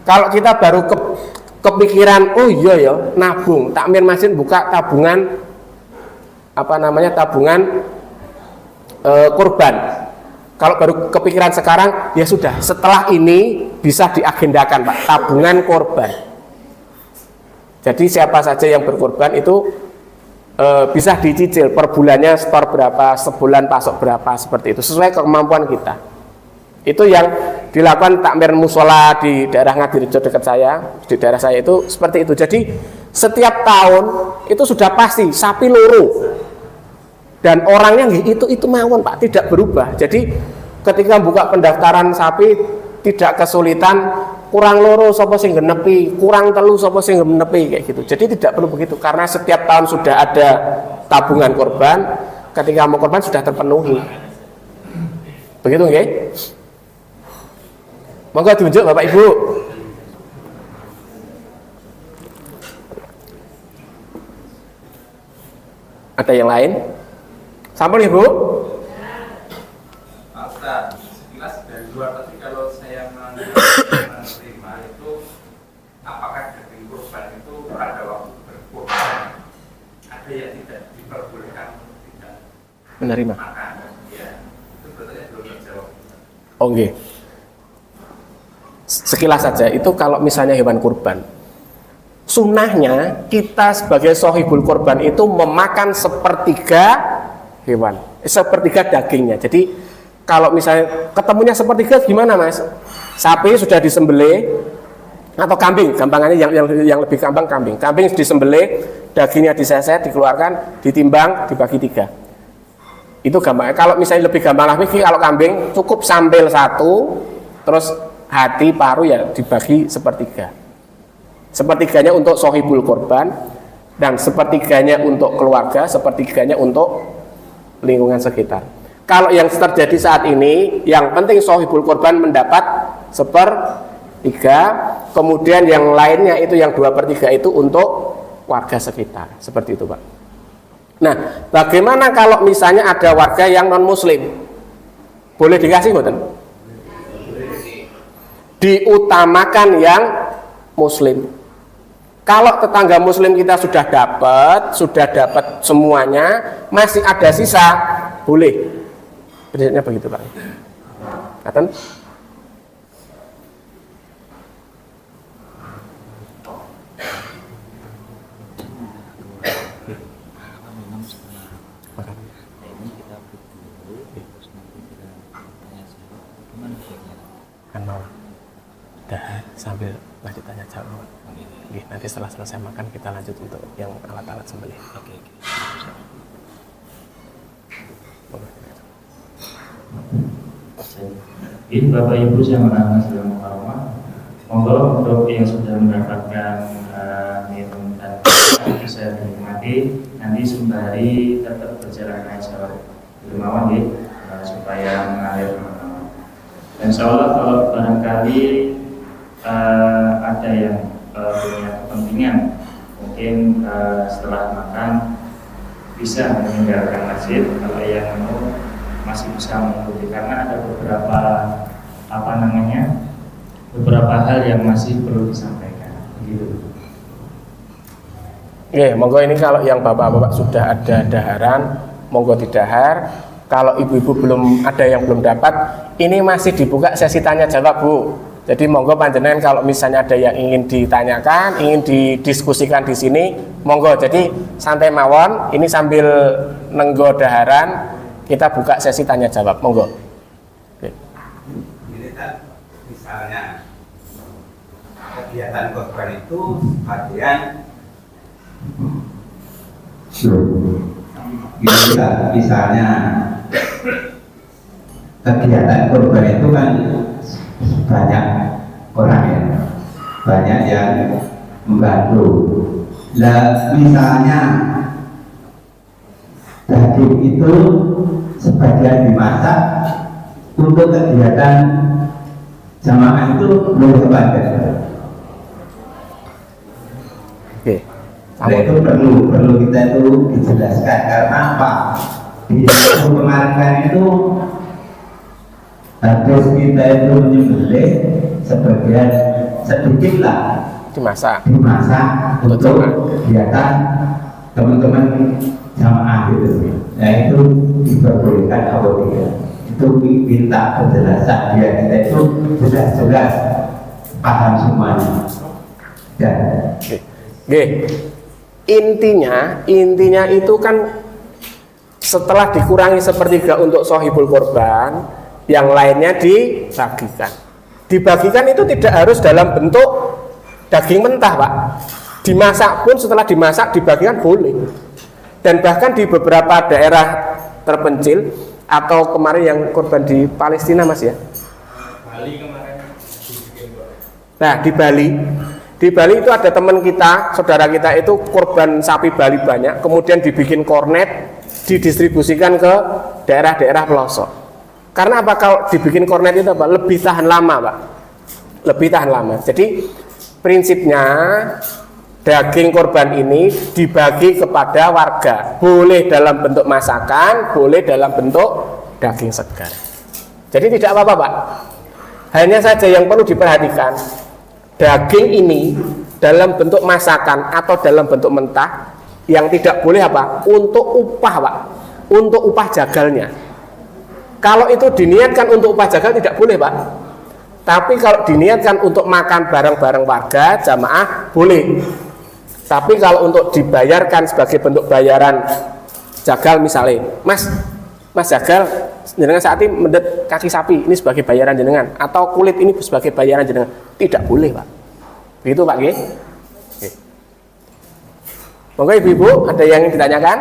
Speaker 1: Kalau kita baru kepikiran, oh iya ya nabung, takmir masjid buka tabungan tabungan kurban. Kalau baru kepikiran sekarang, ya sudah, setelah ini bisa diagendakan Pak, tabungan kurban. Jadi siapa saja yang berkorban itu bisa dicicil per bulannya, setor berapa, sebulan pasok berapa, seperti itu, sesuai kemampuan kita. Itu yang dilakukan takmir musola di daerah Ngadirejo dekat saya, di daerah saya itu seperti itu. Jadi setiap tahun itu sudah pasti sapi loro dan orangnya itu mawon Pak, tidak berubah. Jadi ketika buka pendaftaran sapi tidak kesulitan kurang loro sapa sing genepi, kurang telu sapa sing genepi kayak gitu. Jadi tidak perlu begitu karena setiap tahun sudah ada tabungan korban, ketika mau korban sudah terpenuhi. Begitu nggih? Monggo diunjuk Bapak Ibu. Ada yang lain? Sampun Ibu?
Speaker 3: Pak Ustaz, sekilas dari luar tadi kalau saya menerima itu apakah daging kurban itu pada waktu berkurban ada yang tidak diperbolehkan untuk tidak
Speaker 1: Menerima.
Speaker 3: makan? Ya, itu berarti belum terjawab.
Speaker 1: Oh nggih. Sekilas saja itu kalau misalnya hewan kurban. Sunnahnya kita sebagai sohibul korban itu memakan sepertiga hewan, sepertiga dagingnya. Jadi kalau misalnya ketemunya sepertiga gimana Mas? Sapi sudah disembelih atau kambing, gampangannya yang lebih gampang kambing. Kambing disembelih, dagingnya diseset, dikeluarkan, ditimbang, dibagi 3. Itu gampang. Kalau misalnya lebih gampang lagi, kalau kambing cukup sambel 1, terus hati, paru ya dibagi sepertiga. Sepertiganya untuk sohibul korban dan sepertiganya untuk keluarga, sepertiganya untuk lingkungan sekitar. Kalau yang terjadi saat ini, yang penting sohibul korban mendapat 1/3, kemudian yang lainnya itu yang 2/3 itu untuk warga sekitar, seperti itu Pak. Nah, bagaimana kalau misalnya ada warga yang non muslim? Boleh dikasih mboten? Diutamakan yang muslim. Kalau tetangga muslim kita sudah dapat semuanya, masih ada sisa, boleh. Prinsipnya begitu Pak. Katen? Kan mau dahar sambil lanjut tanya jawab. Nanti setelah selesai makan kita lanjut untuk yang alat-alat sembelih. Oke.
Speaker 6: Ini Bapak Ibu yang menangis dalam rumah. Monggo untuk yang sudah mendapatkan minum dan bisa dinikmati. Nanti sembari tetap berjalan aja dermawan supaya mengalir teman-teman. Dan insya Allah kalau barangkali ada yang punya kepentingan mungkin setelah makan bisa meninggalkan masjid. Kalau yang mau masih bisa mengikuti karena ada beberapa hal yang masih perlu disampaikan begitu.
Speaker 1: Oke, monggo ini kalau yang bapak-bapak sudah ada daharan, monggo didahar. Kalau ibu-ibu belum ada yang belum dapat, ini masih dibuka sesi tanya jawab Bu. Jadi monggo panjenengan kalau misalnya ada yang ingin ditanyakan, ingin didiskusikan di sini, monggo. Jadi santai mawon, ini sambil nenggo daharan, kita buka sesi tanya jawab, monggo. Oke.
Speaker 7: Ini kan misalnya kegiatan korban itu bagian misalnya kegiatan korban itu kan banyak orang ya, banyak yang membantu. Nah, misalnya daging itu sebagian dimasak untuk kegiatan jamaah itu boleh apa enggak?
Speaker 1: Oke.
Speaker 7: Nah, itu perlu kita itu dijelaskan karena apa? Di kemarin itu harus kita itu menyembelih sebagian sedikit lah
Speaker 1: Dimasak
Speaker 7: untuk kegiatan teman-teman jamaah gitu. Nah itu diperbolehkan atau tidak? Itu minta penjelasan biar kita itu jelas paham semuanya. Ya.
Speaker 1: Oke. Intinya itu kan setelah dikurangi sepertiga untuk sohibul korban, yang lainnya dibagikan. Dibagikan itu tidak harus dalam bentuk daging mentah Pak. Dimasak pun setelah dimasak dibagikan boleh. Dan bahkan di beberapa daerah terpencil atau kemarin yang korban di Palestina Mas ya.
Speaker 3: Bali kemarin dibikin
Speaker 1: Nah, di Bali itu ada teman kita, saudara kita itu korban sapi Bali banyak, kemudian dibikin kornet, didistribusikan ke daerah-daerah pelosok. Karena apa? Kalau dibikin kornet itu apa? Lebih tahan lama, Pak. Lebih tahan lama. Jadi prinsipnya daging korban ini dibagi kepada warga. Boleh dalam bentuk masakan, boleh dalam bentuk daging segar. Jadi tidak apa-apa, Pak. Hanya saja yang perlu diperhatikan, daging ini dalam bentuk masakan atau dalam bentuk mentah yang tidak boleh apa? Untuk upah, Pak. Untuk upah jagalnya. Kalau itu diniatkan untuk upah jagal tidak boleh, Pak. Tapi kalau diniatkan untuk makan bareng-bareng warga, jamaah, boleh. Tapi kalau untuk dibayarkan sebagai bentuk bayaran jagal misalnya, Mas jagal, jenengan saat ini mendet kaki sapi, ini sebagai bayaran jenengan, atau kulit ini sebagai bayaran jenengan, tidak boleh, Pak. Begitu, Pak. Oke. Monggo Ibu-ibu, ada yang ingin ditanyakan?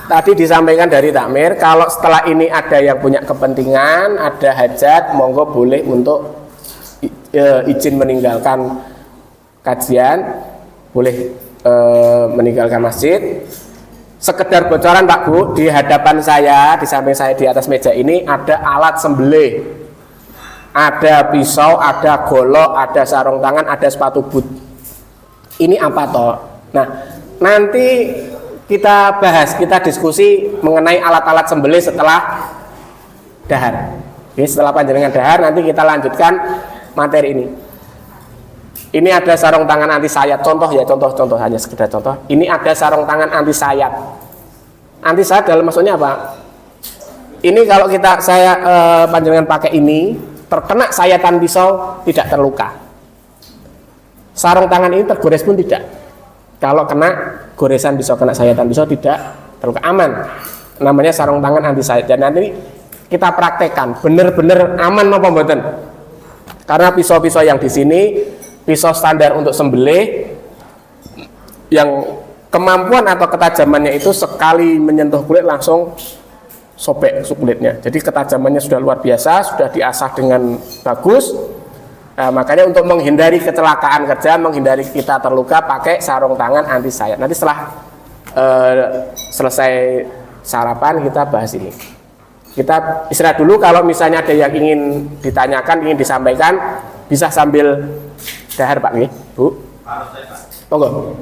Speaker 1: Tadi disampaikan dari takmir, kalau setelah ini ada yang punya kepentingan, ada hajat, monggo boleh untuk izin meninggalkan kajian, boleh meninggalkan masjid. Sekedar bocoran, Pak Bu, di hadapan saya, di samping saya di atas meja ini ada alat sembelih, ada pisau, ada golok, ada sarung tangan, ada sepatu boot. Ini apa toh? Nah, nanti kita bahas, kita diskusi mengenai alat-alat sembelih setelah dahar. Oke, setelah panjenengan dahar nanti kita lanjutkan materi ini. Ini ada sarung tangan anti sayat, contoh ya, contoh hanya sekedar contoh. Ini ada sarung tangan anti sayat. Anti sayat dalam maksudnya apa? Ini kalau saya panjenengan pakai ini, terkena sayatan pisau tidak terluka. Sarung tangan ini tergores pun tidak. Kalau kena goresan pisau, kena sayatan pisau tidak terluka, aman. Namanya sarung tangan anti sayat. Dan nanti kita praktekkan benar-benar aman apa mboten. Karena pisau-pisau yang di sini pisau standar untuk sembelih yang kemampuan atau ketajamannya itu sekali menyentuh kulit langsung sobek kulitnya. Jadi ketajamannya sudah luar biasa, sudah diasah dengan bagus. Nah, makanya untuk menghindari kecelakaan kerja, menghindari kita terluka, pakai sarung tangan anti sayat. Nanti setelah selesai sarapan kita bahas ini. Kita istirahat dulu. Kalau misalnya ada yang ingin ditanyakan, ingin disampaikan, bisa sambil dahar, Pak. Nih, Bu. Monggo.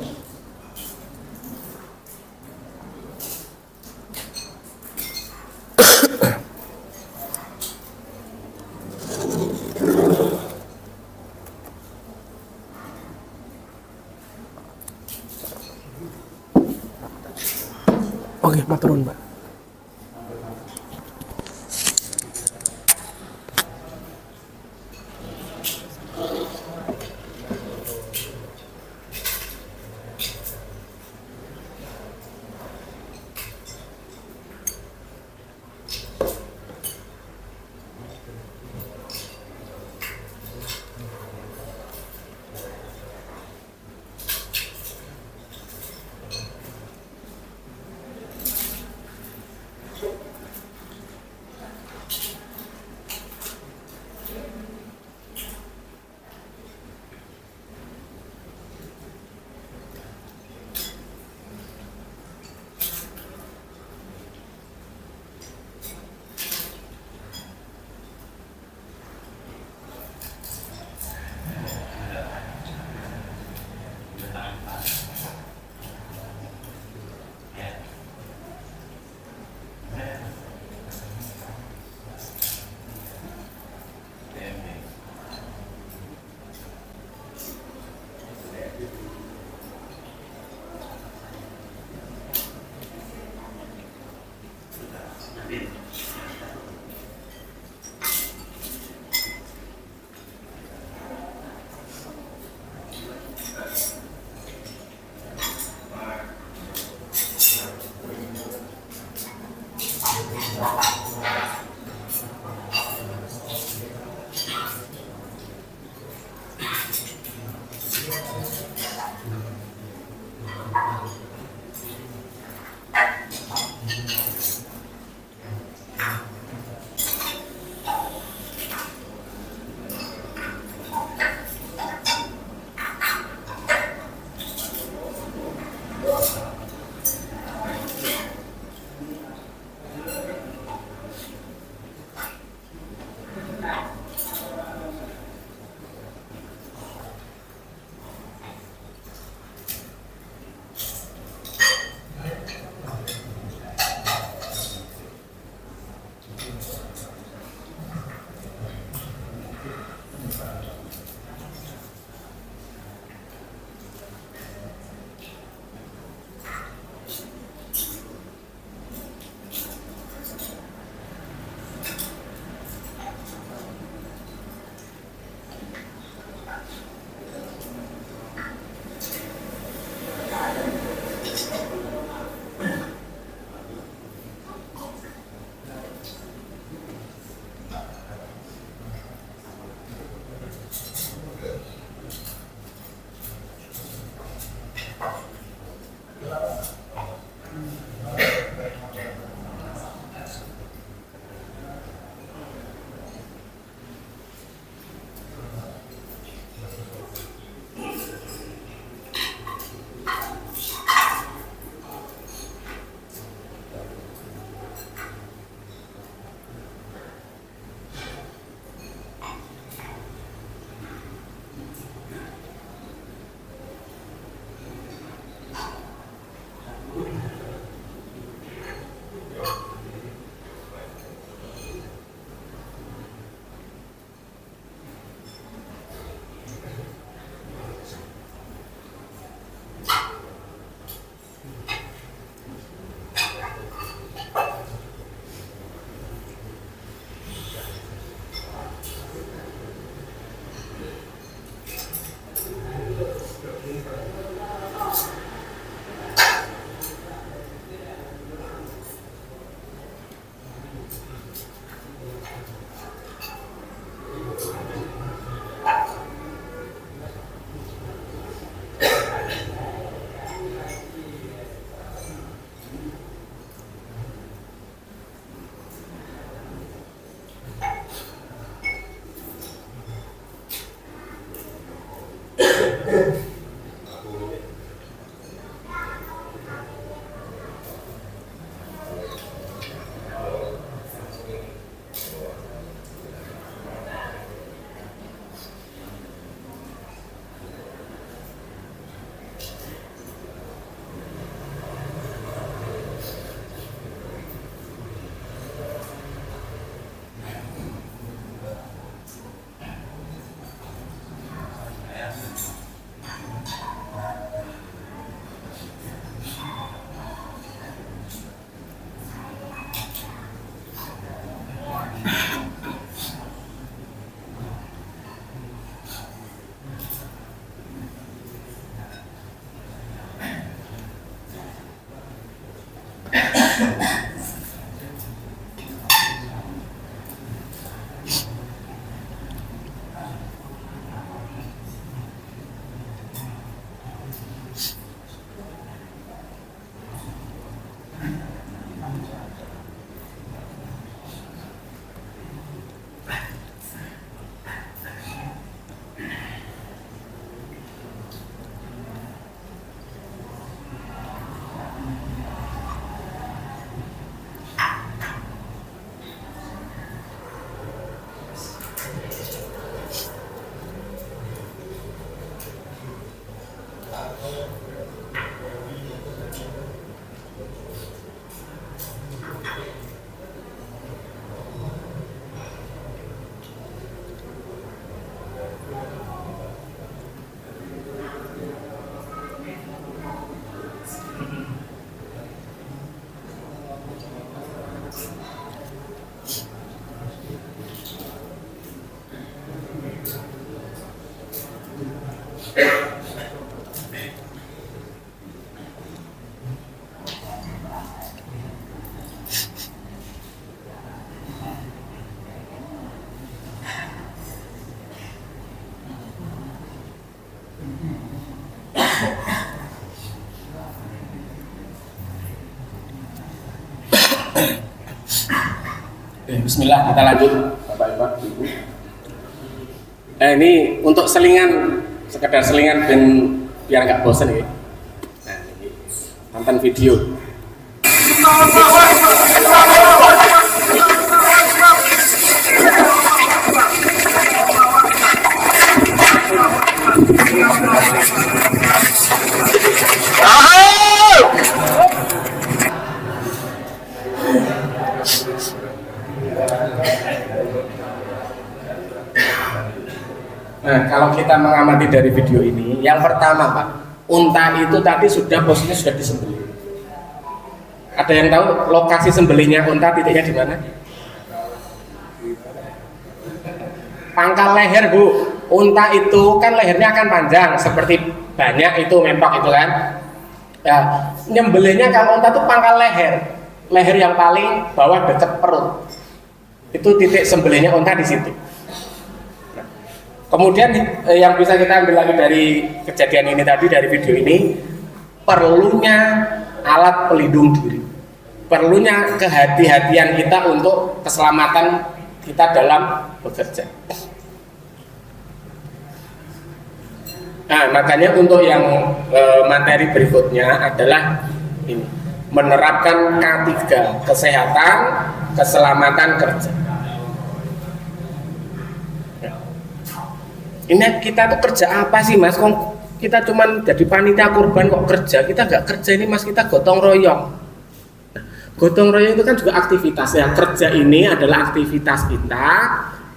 Speaker 1: Oke, maturun, Mbak. Bismillah, kita lanjut Bapak Ibu. Ini untuk selingan, sekedar selingan biar nggak bosan ya. Nah, ini tonton video. Nah, kalau kita mengamati dari video ini, yang pertama Pak, unta itu tadi posisinya sudah disembelih. Ada yang tahu lokasi sembelihnya unta, titiknya di mana? Pangkal leher Bu. Unta itu kan lehernya akan panjang, seperti banyak itu mentok itu kan. Ya, nyembelihnya kalau unta itu pangkal leher yang paling bawah dekat perut. Itu titik sembelihnya unta di situ. Kemudian yang bisa kita ambil lagi dari kejadian ini tadi, dari video ini, perlunya alat pelindung diri, perlunya kehati-hatian kita untuk keselamatan kita dalam bekerja. Nah, makanya untuk yang materi berikutnya adalah ini, menerapkan K3, kesehatan, keselamatan kerja. Ini kita tuh kerja apa sih Mas? Kok kita cuman jadi panitia kurban kok kerja? Kita nggak kerja ini Mas, kita gotong royong. Gotong royong itu kan juga aktivitas ya. Kerja ini adalah aktivitas kita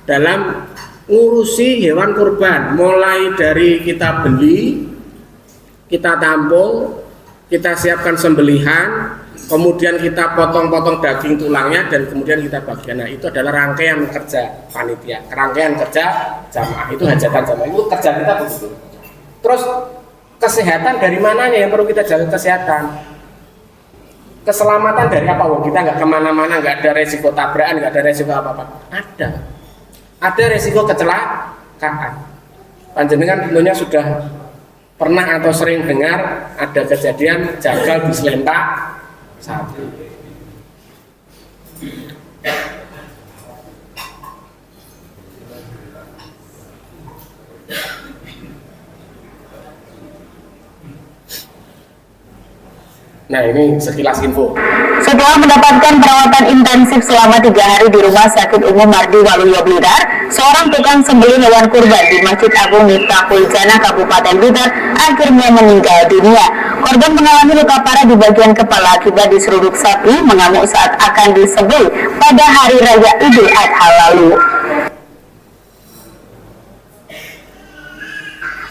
Speaker 1: dalam ngurusi hewan kurban. Mulai dari kita beli, kita tampung, kita siapkan sembelihan, kemudian kita potong-potong daging tulangnya, dan kemudian kita bagian. Nah, itu adalah rangkaian kerja panitia, rangkaian kerja jamaah, itu hajatan jamaah, itu kerja kita begitu. Terus kesehatan dari mananya yang perlu kita jaga? Kesehatan, keselamatan dari apa? Kita nggak kemana-mana, nggak ada resiko tabrakan, nggak ada resiko apa-apa. Ada resiko kecelakaan. Panjenengan tentunya sudah pernah atau sering dengar ada kejadian jagal bis lempak satu. Nah, ini sekilas info.
Speaker 8: Setelah mendapatkan perawatan intensif selama 3 hari di Rumah Sakit Umum Mardi Waluyo Blitar, seorang tukang sembelih hewan kurban di Masjid Agung Miftahul Jannah Kabupaten Blitar akhirnya meninggal dunia. Korban mengalami luka parah di bagian kepala akibat diseruduk sapi mengamuk saat akan disembelih pada hari raya Idul Adha lalu.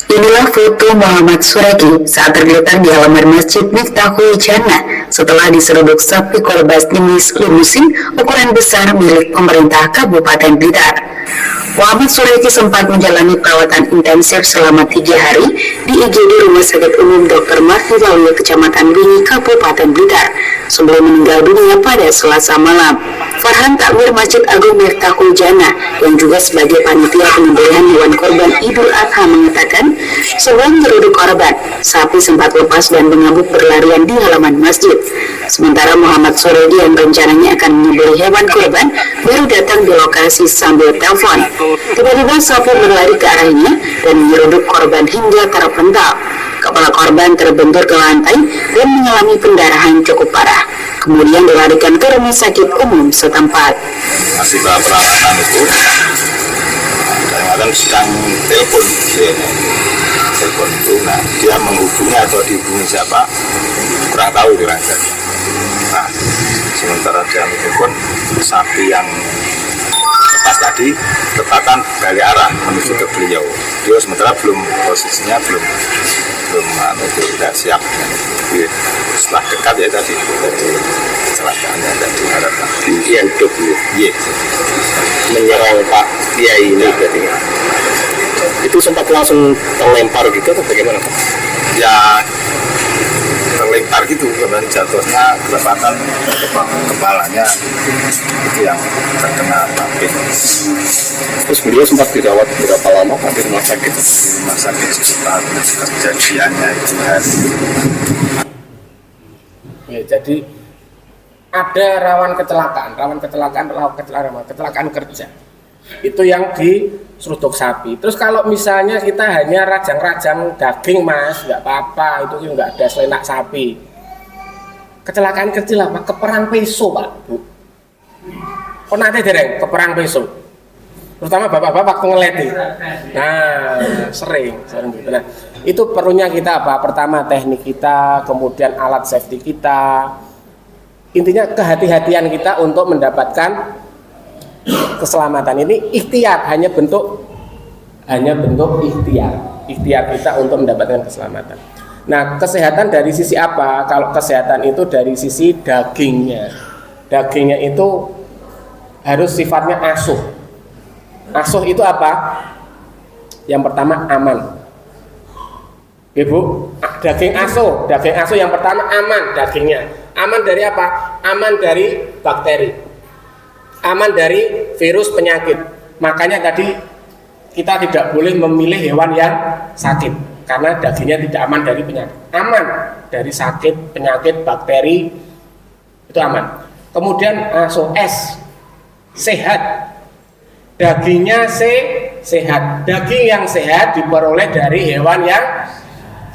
Speaker 8: Inilah foto Muhammad Suraki saat tergeletak di halaman Masjid Miftahul Jannah setelah diseruduk sapi korbas jenis limusin ukuran besar milik pemerintah Kabupaten Blitar. Muhammad Suraki sempat menjalani perawatan intensif selama 3 hari di IGD Rumah Sakit Umum Dr. Mardi Waluyo Kecamatan Bingi, Kabupaten Blitar sebelum meninggal dunia pada Selasa malam. Farhan Takmir Masjid Agung Miftahul Jannah yang juga sebagai panitia penyembelihan hewan korban Idul Adha mengatakan, sebelum menyeruduk korban, sapi sempat lepas dan mengamuk berlarian di halaman masjid. Sementara Muhammad Suraki yang rencananya akan menyembelih hewan korban baru datang di lokasi sambil telepon. Tiba-tiba sapi berlari ke arahnya dan menyeruduk korban hingga terpental. Kepala korban terbentur ke lantai dan mengalami pendarahan cukup parah. Kemudian dilarikan ke rumah sakit umum setempat.
Speaker 9: Masih perawatan itu, kadang-kadang sedang telepon itu, nah dia menghubungi atau dihubungi siapa, kurang tahu kira-kira. Nah, sementara dia telepon, sapi yang lepas tadi tepatan balik arah menuju ke beliau. Dia sementara posisinya belum tidak siap. Setelah dekat ya tadi kecelakaan yang tadi harapkan dia hidup menyerang Pak Kiai ini berarti. Itu sempat langsung terlempar gitu atau bagaimana Pak? Ya terlempar gitu, kemudian jatuhnya kelepatan kepalanya itu yang terkena papit. Terus beliau sempat dirawat berapa lama Pak di rumah sakit? Di rumah sakit sekitar kejadiannya itu hari.
Speaker 1: Ya, jadi ada rawan kecelakaan kerja. Itu yang di seruduk sapi. Terus kalau misalnya kita hanya rajang-rajang daging mas, nggak apa-apa, itu nggak ada selenak sapi. Kecelakaan kecil apa? Keperang peso pak, bu. Kok nanti dereng keperang peso? Terutama bapak-bapak waktu ngeleti. Nah, sering gitu. Nah, itu perlunya kita apa? Pertama teknik kita, kemudian alat safety kita. Intinya kehati-hatian kita untuk mendapatkan keselamatan. Ini ikhtiar, hanya bentuk ikhtiar kita untuk mendapatkan keselamatan. Nah, kesehatan dari sisi apa? Kalau kesehatan itu dari sisi dagingnya. Dagingnya itu harus sifatnya asuh. Asuh itu apa? Yang pertama aman. Ibu, daging asuh yang pertama aman dagingnya. Aman dari apa? Aman dari bakteri. Aman dari virus penyakit. Makanya tadi kita tidak boleh memilih hewan yang sakit karena dagingnya tidak aman dari penyakit. Aman dari sakit, penyakit, bakteri itu aman. Kemudian asuh sehat. Dagingnya sehat. Daging yang sehat diperoleh dari hewan yang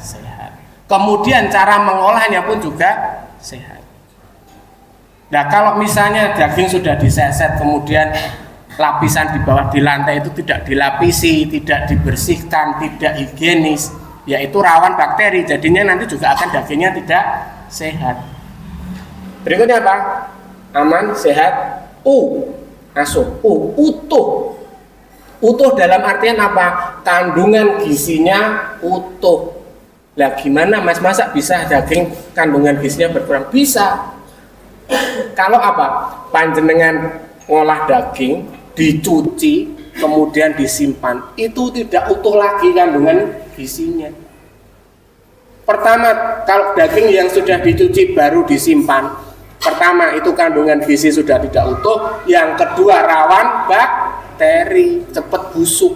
Speaker 1: sehat. Kemudian cara mengolahnya pun juga sehat. Nah, kalau misalnya daging sudah diseset, kemudian lapisan di bawah di lantai itu tidak dilapisi, tidak dibersihkan, tidak higienis, yaitu rawan bakteri. Jadinya nanti juga akan dagingnya tidak sehat. Berikutnya apa? Aman, sehat, asuh, utuh. Utuh dalam artian apa? Kandungan gizinya utuh. Lah gimana mas masak bisa daging kandungan gizinya berkurang? Bisa. Kalau apa? Panjenengan ngolah daging, dicuci, kemudian disimpan, itu tidak utuh lagi kandungan gizinya. Pertama, kalau daging yang sudah dicuci baru disimpan, pertama itu kandungan gizi sudah tidak utuh, yang kedua rawan bakteri, cepat busuk.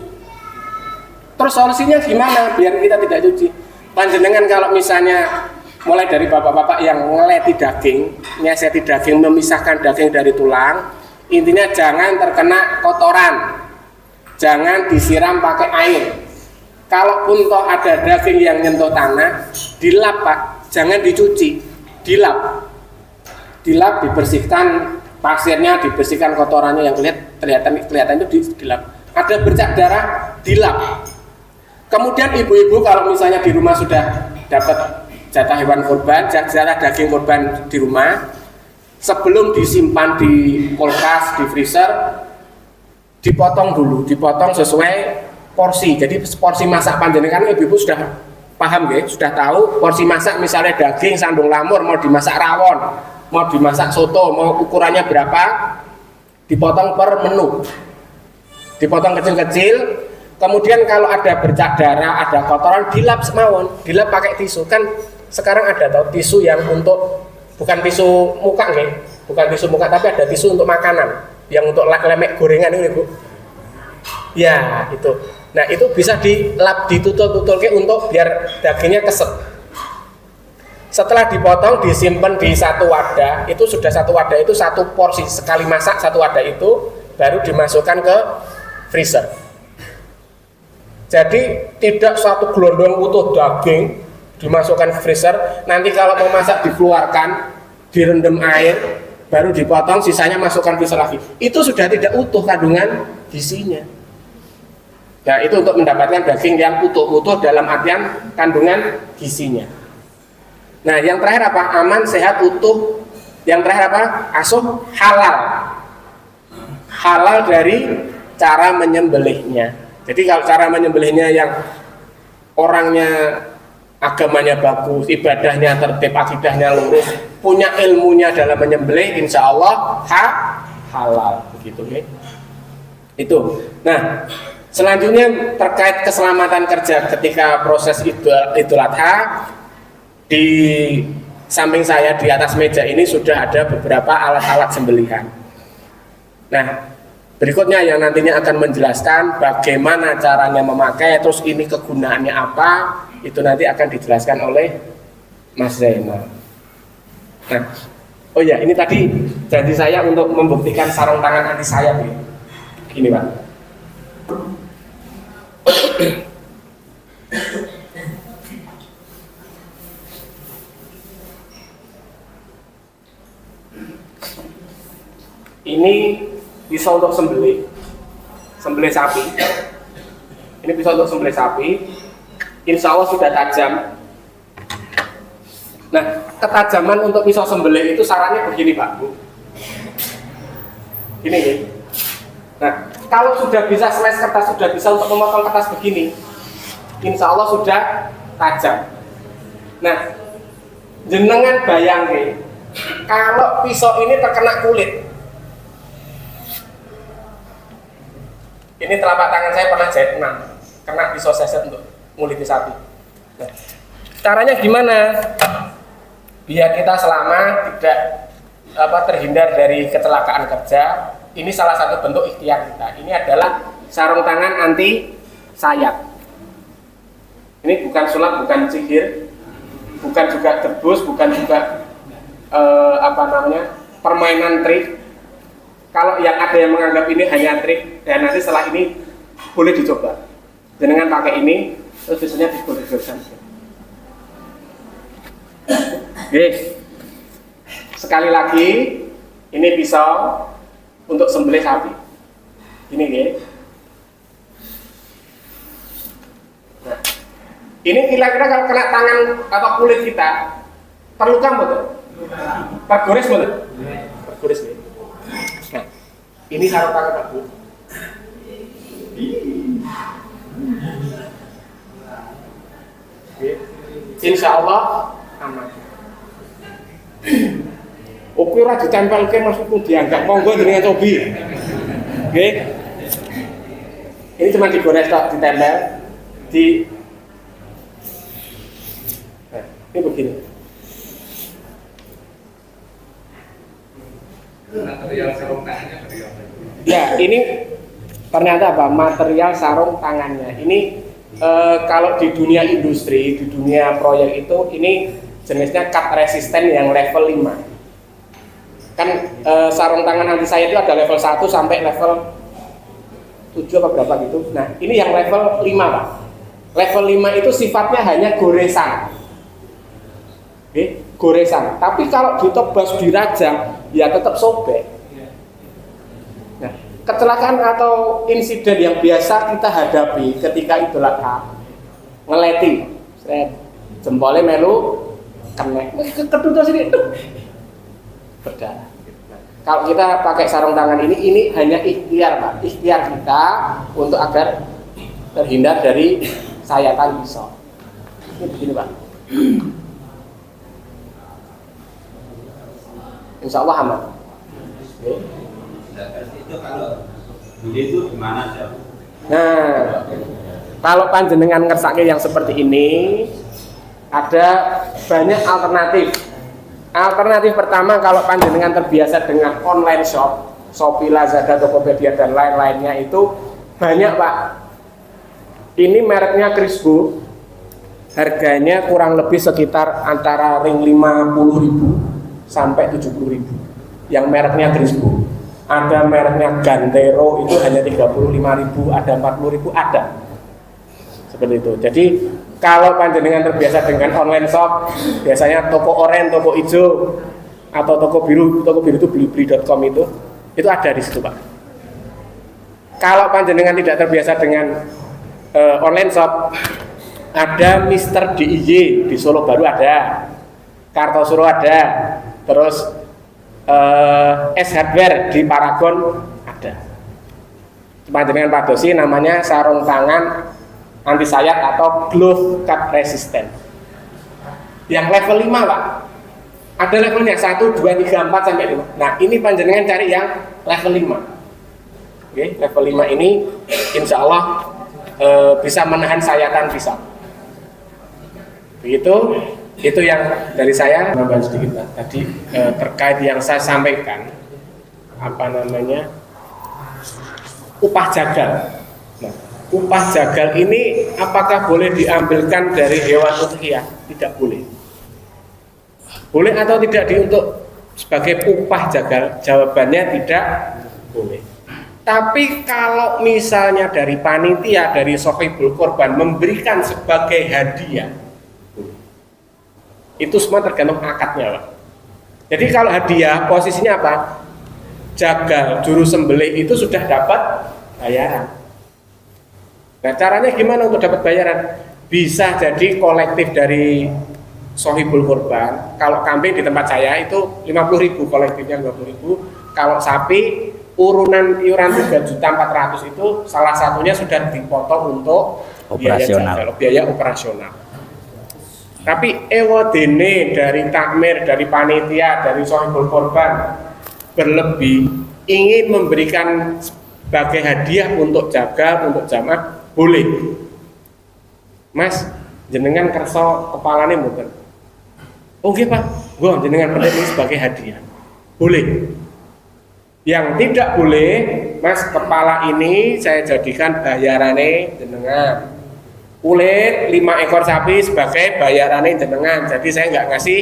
Speaker 1: Terus solusinya gimana biar kita tidak cuci? Panjenengan kalau misalnya mulai dari bapak-bapak yang ngeleti daging, nyeseti daging, memisahkan daging dari tulang, intinya jangan terkena kotoran, jangan disiram pakai air. Kalaupun toh ada daging yang nyentuh tanah, dilap pak, jangan dicuci, dilap, dibersihkan pasirnya, dibersihkan kotorannya yang kelihatan itu dilap. Ada bercak darah, dilap. Kemudian ibu-ibu kalau misalnya di rumah sudah dapat jatah hewan kurban, jatah daging kurban di rumah, sebelum disimpan di kulkas, di freezer, dipotong dulu, dipotong sesuai porsi. Jadi porsi masak panjenengan ibu-ibu sudah paham ya, sudah tahu porsi masak misalnya daging sandung lamur mau dimasak rawon, mau dimasak soto, mau ukurannya berapa, dipotong per menu, dipotong kecil-kecil. Kemudian kalau ada bercak darah, ada kotoran, dilap semawon, dilap pakai tisu. Kan sekarang ada tahu tisu yang untuk bukan tisu muka nih, bukan tisu muka tapi ada tisu untuk makanan, yang untuk lemek gorengan ini bu. Ya itu. Nah itu bisa dilap, ditutul-tutul untuk biar dagingnya keset. Setelah dipotong, disimpan di satu wadah, itu sudah satu wadah itu satu porsi, sekali masak satu wadah itu baru dimasukkan ke freezer. Jadi tidak satu gelondong utuh daging dimasukkan ke freezer, nanti kalau mau masak dikeluarkan, direndam air, baru dipotong, sisanya masukkan freezer lagi. Itu sudah tidak utuh kandungan gizinya. Nah itu untuk mendapatkan daging yang utuh dalam artian kandungan gizinya. Nah yang terakhir apa? Aman, sehat, utuh. Yang terakhir apa? Asuh, halal. Halal dari cara menyembelihnya. Jadi kalau cara menyembelihnya yang orangnya agamanya bagus, ibadahnya tertib, akidahnya lurus, punya ilmunya dalam menyembelih, insya Allah halal, begitu ya. Itu. Nah, selanjutnya terkait keselamatan kerja ketika proses Idul Adha, di samping saya di atas meja ini sudah ada beberapa alat-alat sembelihan. Nah, berikutnya yang nantinya akan menjelaskan bagaimana caranya memakai, terus ini kegunaannya apa, itu nanti akan dijelaskan oleh Mas Zainal. Nah, Oh ya, ini tadi janji saya untuk membuktikan sarung tangan anti sayap ini. Gini Pak. Ini pisau untuk sembelih sapi. Ini pisau untuk sembelih sapi. Insya Allah sudah tajam. Nah, ketajaman untuk pisau sembelih itu syaratnya begini Pak Bu. Ini nih. Nah, kalau sudah bisa slice kertas, sudah bisa untuk memotong kertas begini, insya Allah sudah tajam. Nah, jenengan bayangin, kalau pisau ini terkena kulit, ini telapak tangan saya pernah jahit 6, kena pisau seset untuk nguliti sapi. Nah, caranya gimana? Biar kita selamat, tidak terhindar dari kecelakaan kerja. Ini salah satu bentuk ikhtiar kita. Ini adalah sarung tangan anti sayap. Ini bukan sulap, bukan sihir, bukan juga debus, bukan juga permainan trik. Kalau yang ada yang menganggap ini hanya trik, dan nanti setelah ini boleh dicoba. Jangan pakai ini, terus biasanya digoreng-goreng. Oke. Sekali lagi, ini pisau untuk sembelih sapi. Ini ya. Nah, ini kira-kira kalau kena tangan atau kulit kita, terluka betul? Pergores betul? Pergores ya. Nah, ini sarung tangan Pak Bu. Oke. Insya Allah aman. Oke, ora ditempelke maksudku dianggap monggo dengan cobi. Oke. Ini cuma digores tok, ditempel di. Nah, ini begini.
Speaker 3: Material sarung tangannya dari apa?
Speaker 1: Ya, ini ternyata apa? Material sarung tangannya. Ini kalau di dunia industri, di dunia proyek itu, ini jenisnya cut resisten yang level 5. Kan sarung tangan anti sayap itu ada level 1 sampai level 7 apa berapa gitu. Nah, ini yang level 5 Pak. Level 5 itu sifatnya hanya goresan. Oke, goresan. Tapi kalau ditebas dirajang, ya tetap sobek. Nah, kecelakaan atau insiden yang biasa kita hadapi ketika Idul Adha, ngeleti, jempolnya melu, kena, ketutup sini, berdarah. Nah, kalau kita pakai sarung tangan ini hanya ikhtiar Pak, ikhtiar kita untuk agar terhindar dari sayatan pisau. Ini begini Pak. Insya Allah aman. Okay.
Speaker 7: Itu kalau beli itu gimana sih?
Speaker 1: Nah, kalau panjenengan ngersake yang seperti ini, ada banyak alternatif. Alternatif pertama, kalau panjenengan terbiasa dengan online shop, Shopee, Lazada, Tokopedia dan lain-lainnya itu banyak Pak. Ini mereknya Crispo, harganya kurang lebih sekitar antara ring 50.000 sampai 70.000. Yang mereknya Crispo. Ada mereknya Gantero itu hanya 35.000, ada 40.000, ada. Seperti itu. Jadi kalau panjenengan terbiasa dengan online shop, biasanya toko oranye, toko hijau, atau toko biru itu blibli.com itu ada di situ Pak. Kalau panjenengan tidak terbiasa dengan online shop, ada Mr. DIY di Solo Baru ada, Kartosuro ada, terus S Hardware di Paragon ada. Panjenengan padosi namanya sarung tangan anti sayap atau glove cut resistant. Yang level 5 Pak. Ada levelnya 1, 2, 3, 4 sampai 5. Nah, ini panjenengan cari yang level 5. Oke, level 5 ini insya Allah bisa menahan sayatan pisau. Begitu. Itu yang dari saya. Nambah sedikit Pak. Tadi terkait yang saya sampaikan upah jagal. Nah, upah jagal ini apakah boleh diambilkan dari hewan udhiyah? Tidak boleh. Boleh atau tidak untuk sebagai upah jagal? Jawabannya tidak boleh. Tapi kalau misalnya dari panitia, dari sohibul korban memberikan sebagai hadiah, itu semua tergantung akadnya, Pak. Jadi kalau hadiah posisinya apa? Jagal, juru sembelih itu sudah dapat bayaran. Nah, caranya gimana untuk dapat bayaran? Bisa jadi kolektif dari sohibul korban. Kalau kambing di tempat saya itu 50.000, kolektifnya 50.000. Kalau sapi urunan iuran 3.400.000 itu salah satunya sudah dipotong untuk biaya operasional. Tapi ewadene dari takmir, dari panitia, dari sohibul korban berlebih ingin memberikan sebagai hadiah untuk jaga, untuk jamaah, boleh. Mas, jenengan kerso kepalane mboten? Oh nggih Pak, gua jenengan pendek ini sebagai hadiah. Boleh. Yang tidak boleh, Mas, kepala ini saya jadikan bayarane jenengan. Kulit 5 ekor sapi sebagai bayarane jenengan. Jadi saya nggak ngasih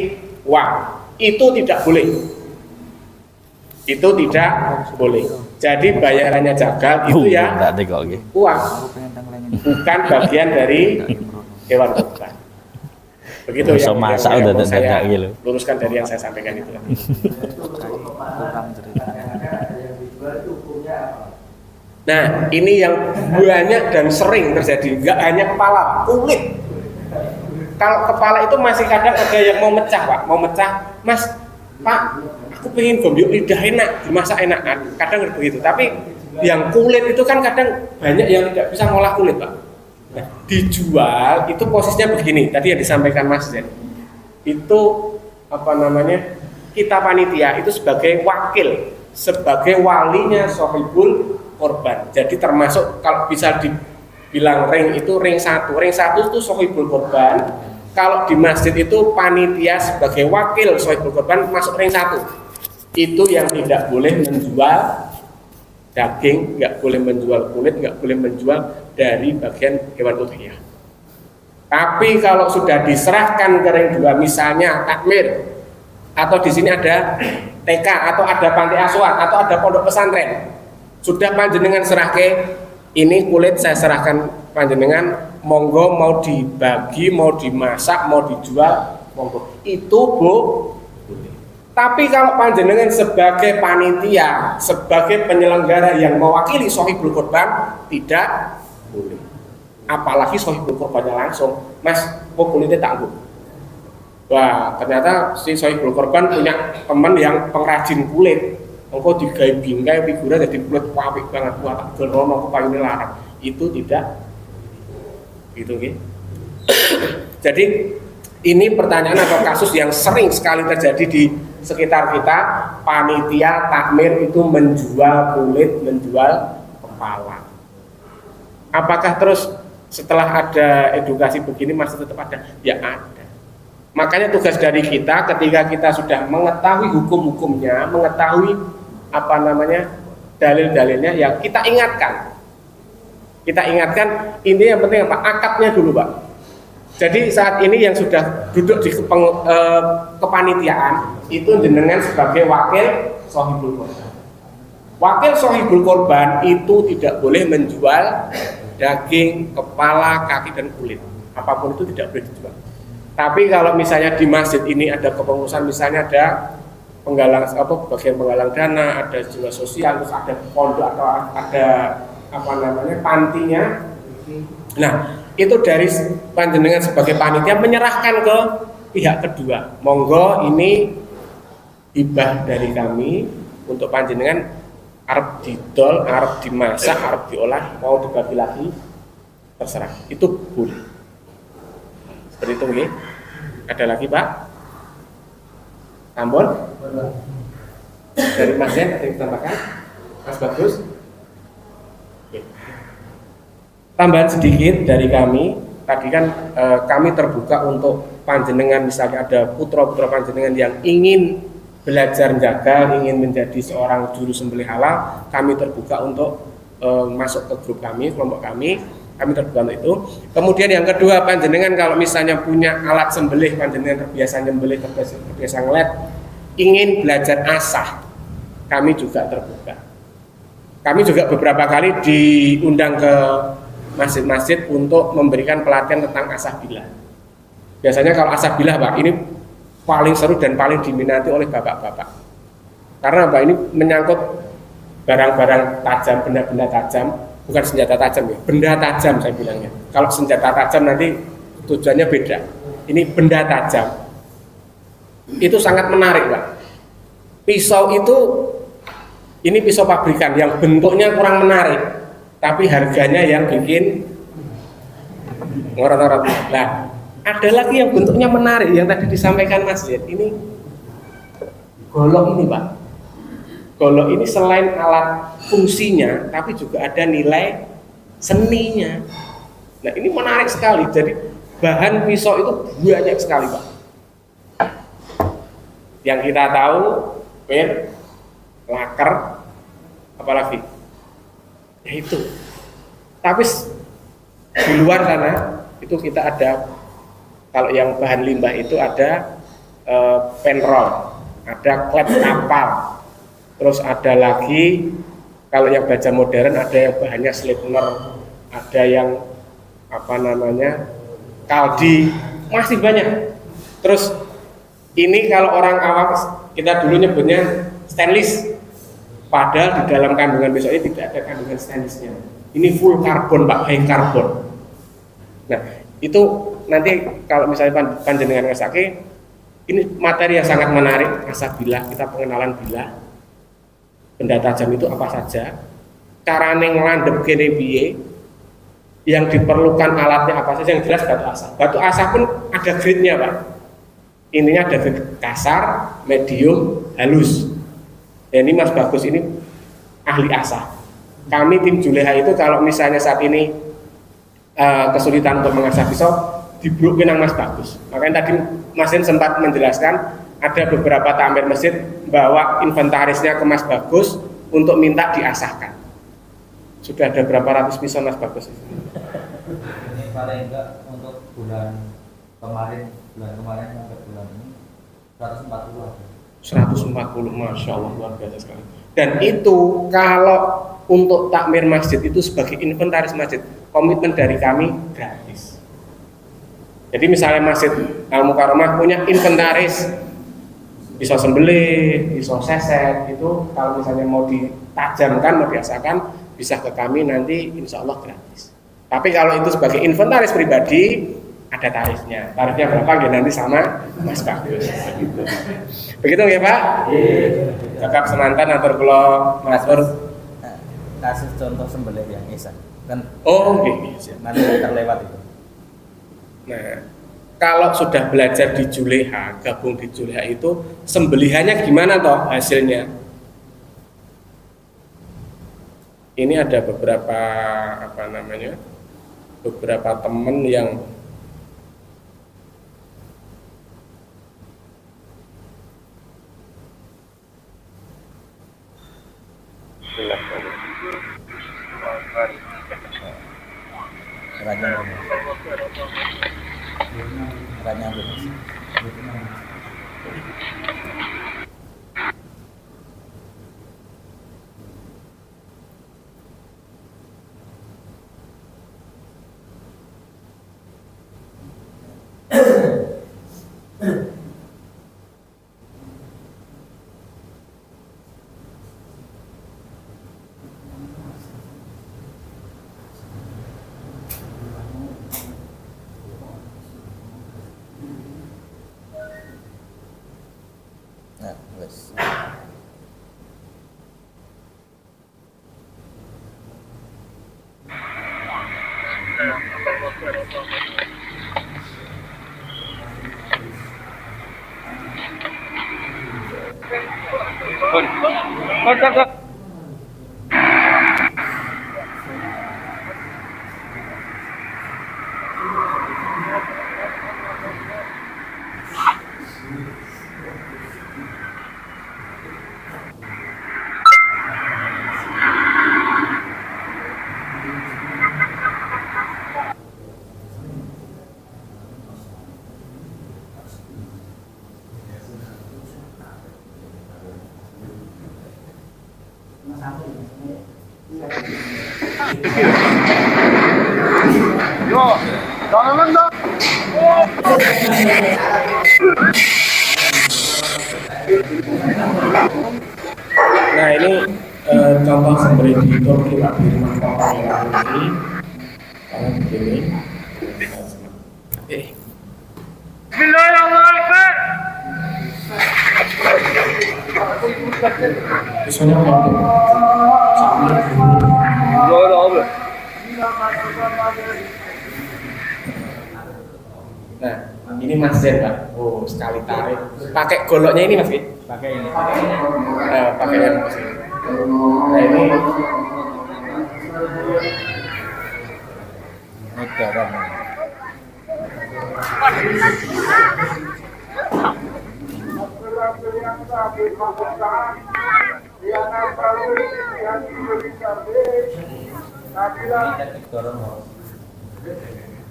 Speaker 1: uang. Itu tidak boleh. Itu tidak boleh. Jadi bayarannya jagal itu ya uang, bukan bagian dari hewan kurban. Begitu ya. Saya luruskan dari yang saya sampaikan itu. Nah, ini yang banyak dan sering terjadi. Nggak hanya kepala, kulit. Kalau kepala itu masih kadang ada yang mau mecah, Pak. Mau mecah, Mas, Pak, aku pengen gombyok lidah enak, dimasak enak. Kadang begitu. Tapi yang kulit itu kan kadang banyak yang tidak bisa ngolah kulit, Pak. Nah, dijual itu posisinya begini. Tadi yang disampaikan Mas Zen. Itu apa namanya? Kita panitia itu sebagai wakil, sebagai walinya sohibul korban. Jadi termasuk kalau bisa dibilang ring itu ring 1. Ring 1 itu sohibul korban. Kalau di masjid itu panitia sebagai wakil sohibul korban masuk ring 1. Itu yang tidak boleh menjual daging, nggak boleh menjual kulit, nggak boleh menjual dari bagian hewan udhiyah. Tapi kalau sudah diserahkan ke ring 2, misalnya takmir, atau di sini ada TK, atau ada panti asuhan, atau ada pondok pesantren, sudah panjenengan serahke, ini kulit saya serahkan panjenengan, monggo mau dibagi, mau dimasak, mau dijual, monggo. Itu boleh. Tapi kalau panjenengan sebagai panitia, sebagai penyelenggara yang mewakili sohibul korban, tidak boleh. Apalagi sohibul korbannya langsung, Mas, kok kulitnya tangguh. Wah, ternyata si sohibul korban punya teman yang pengrajin kulit. Engkau digawe bingkai figura jadi kulit apik banget, kuat tak gerono kepayune larang. Itu tidak gitu nggih. Jadi ini pertanyaan atau kasus yang sering sekali terjadi di sekitar kita, panitia takmir itu menjual kulit, menjual kepala. Apakah terus setelah ada edukasi begini masih tetap ada? Ya ada. Makanya tugas dari kita ketika kita sudah mengetahui hukum-hukumnya, mengetahui apa namanya dalil-dalilnya, ya kita ingatkan. Kita ingatkan, ini yang penting apa? Akadnya dulu, Pak. Jadi saat ini yang sudah duduk di kepanitiaan itu jenengan sebagai wakil sohibul korban. Wakil sohibul korban itu tidak boleh menjual daging, kepala, kaki dan kulit. Apapun itu tidak boleh dijual. Tapi kalau misalnya di masjid ini ada kepengurusan, misalnya ada penggalang bagian penggalang dana, ada jiwa sosial, terus ada pondok atau ada apa namanya pantinya. Nah, itu dari panjenengan sebagai panitia menyerahkan ke pihak kedua. Monggo ini hibah dari kami untuk panjenengan, arep didol, arep dimasak, arep diolah, mau dibagi lagi, terserah. Itu boleh. Seperti itu nggih. Ada lagi, Pak? Tambon? Dari Mas Zen ada yang ditambahkan? Mas Bagus? Tambahan sedikit dari kami, tadi kan kami terbuka untuk panjenengan, misalnya ada putra-putra panjenengan yang ingin belajar jaga, ingin menjadi seorang juru sembelih halal, kami terbuka untuk masuk ke grup kami, kelompok kami terbuka untuk itu. Kemudian yang kedua, panjenengan kalau misalnya punya alat sembelih, panjenengan terbiasa nyembelih, terbiasa ngelet, ingin belajar asah, kami juga terbuka. Kami juga beberapa kali diundang ke masjid-masjid untuk memberikan pelatihan tentang asah bilah. Biasanya kalau asah bilah, Pak, ini paling seru dan paling diminati oleh bapak-bapak. Karena apa? Ini menyangkut barang-barang tajam, benda-benda tajam, bukan senjata tajam ya, benda tajam saya bilangnya. Kalau senjata tajam nanti tujuannya beda. Ini benda tajam. Itu sangat menarik, Pak. Pisau itu, ini pisau pabrikan yang bentuknya kurang menarik, tapi harganya yang bikin ngorot-ngorot. Nah, ada lagi yang bentuknya menarik yang tadi disampaikan Mas Zed. Ini golok ini, Pak. Golok ini selain alat fungsinya, tapi juga ada nilai seninya. Nah, ini menarik sekali. Jadi bahan pisau itu banyak sekali, Pak. Yang kita tahu, pir, laker, apalagi, ya itu. Tapi di luar sana itu kita ada, kalau yang bahan limbah itu ada penroll, ada klep kapal, terus ada lagi kalau yang baja modern ada yang bahannya slipner, ada yang apa namanya kaldi, masih banyak. Terus ini kalau orang awam kita dulu nyebutnya stainless, padahal di dalam kandungan pisau ini tidak ada kandungan stainlessnya. Ini full karbon, Pak, high karbon. Nah, itu nanti kalau misalnya panjenengan ngesake, ini materi yang sangat menarik, asah bilah, kita pengenalan bilah, benda tajam itu apa saja, cara ngelandep kene piye, yang diperlukan alatnya apa saja, yang jelas batu asah. Batu asah pun ada grade-nya, Pak. Intinya ada grade kasar, medium, halus. Ya, ini Mas Bagus ini ahli asah. Kami tim Juleha itu kalau misalnya saat ini kesulitan untuk mengasah pisau, dibrukin Mas Bagus. Makanya tadi Mas Hen sempat menjelaskan ada beberapa takmir masjid bawa inventarisnya ke Mas Bagus untuk minta diasahkan. Sudah ada berapa ratus pisau Mas Bagus?
Speaker 10: Ini paling enggak untuk bulan kemarin sampai bulan ini 140.
Speaker 1: 140, Masya Allah, luar biasa sekali. Dan itu kalau untuk takmir masjid itu sebagai inventaris masjid, komitmen dari kami gratis. Jadi misalnya Masjid Al-Mukarramah punya inventaris pisau sembelih, pisau seset, itu kalau misalnya mau ditajamkan, mau diasahkan, bisa ke kami nanti insya Allah gratis. Tapi kalau itu sebagai inventaris pribadi, ada tarifnya. Tarifnya berapa? Ya nanti sama Mas Bagus. Begitu ya Pak? Cakap semantan atur kula matur.
Speaker 10: Kasus contoh sembelih yang Isa kan.
Speaker 1: Oh, nggih.
Speaker 10: Nanti terlewat itu.
Speaker 1: Nah, kalau sudah belajar di Juleha, gabung di Juleha itu sembelihannya gimana toh hasilnya? Ini ada beberapa beberapa teman yang Nah ini contoh sembelih di Turki Pak, di rumah potong yang ini karena begini. Bismillahirrahmanirrahim. Bismillah apa? Nah, ini masjid Pak. Oh, sekali tarik. Pakai goloknya ini Mas Ki?
Speaker 10: Pakai ini.
Speaker 1: Pakai yang Mas Ki. Nah, ini
Speaker 10: dorong.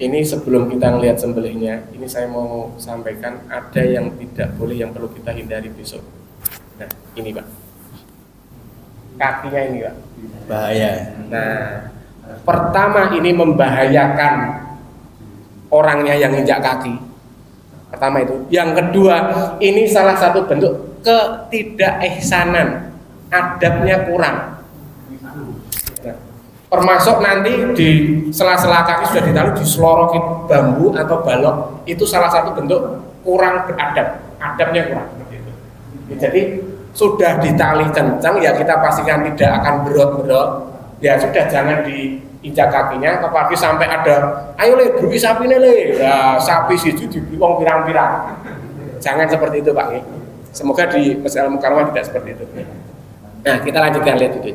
Speaker 1: ini sebelum kita ngelihat sembelihnya, ini saya mau sampaikan ada yang tidak boleh yang perlu kita hindari besok. Nah, ini Pak. Kakinya ini Pak. Bahaya. Nah, pertama ini membahayakan orangnya yang injak kaki. Pertama itu. Yang kedua, ini salah satu bentuk ketidakihsanan. Adabnya kurang. Nah, termasuk nanti di sela-sela kaki sudah ditaruh diseloroki bambu atau balok, itu salah satu bentuk kurang beradab, adabnya kurang. Jadi sudah ditali kencang ya kita pastikan tidak akan berot-berot. Ya sudah jangan diinjak kakinya, apalagi sampai ada ayo le beli sapi le, ya sapi situ dibeli wong pirang-pirang. Jangan seperti itu Pak. Semoga di Masjidil Mukarramah tidak seperti itu. Nah, kita lanjutkan lihat itu.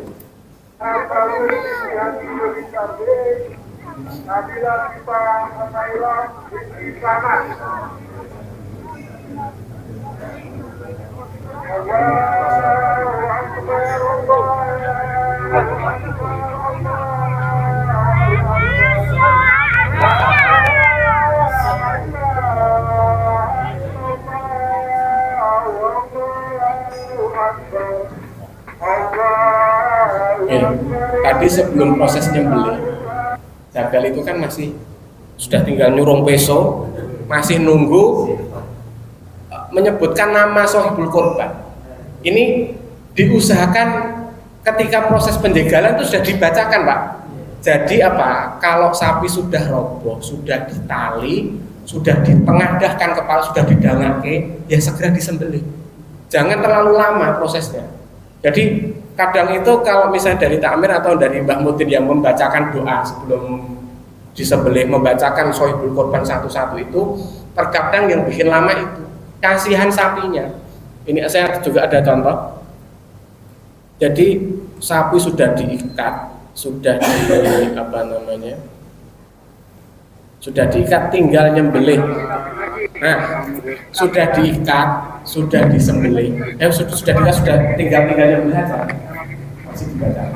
Speaker 1: Tadi sebelum proses nyembelih, jagal itu kan masih sudah tinggal nyurung peso, masih nunggu menyebutkan nama sohibul korban. Ini diusahakan ketika proses penjegalan itu sudah dibacakan Pak. Jadi apa? Kalau sapi sudah roboh, sudah ditali, sudah ditengadahkan kepala, sudah didangake, ya segera disembelih. Jangan terlalu lama prosesnya. Jadi kadang itu kalau misalnya dari takmir atau dari Mbah Mutin yang membacakan doa sebelum disembelih, membacakan sohibul korban satu-satu itu, terkadang yang bikin lama itu kasihan sapinya. Ini saya juga ada contoh. Jadi sapi sudah diikat, sudah di sudah diikat, tinggal nyembelih. Nah, sudah diikat, sudah disembelih. Sudah diikat, sudah tinggal nyembelih saja. Masih dibaca.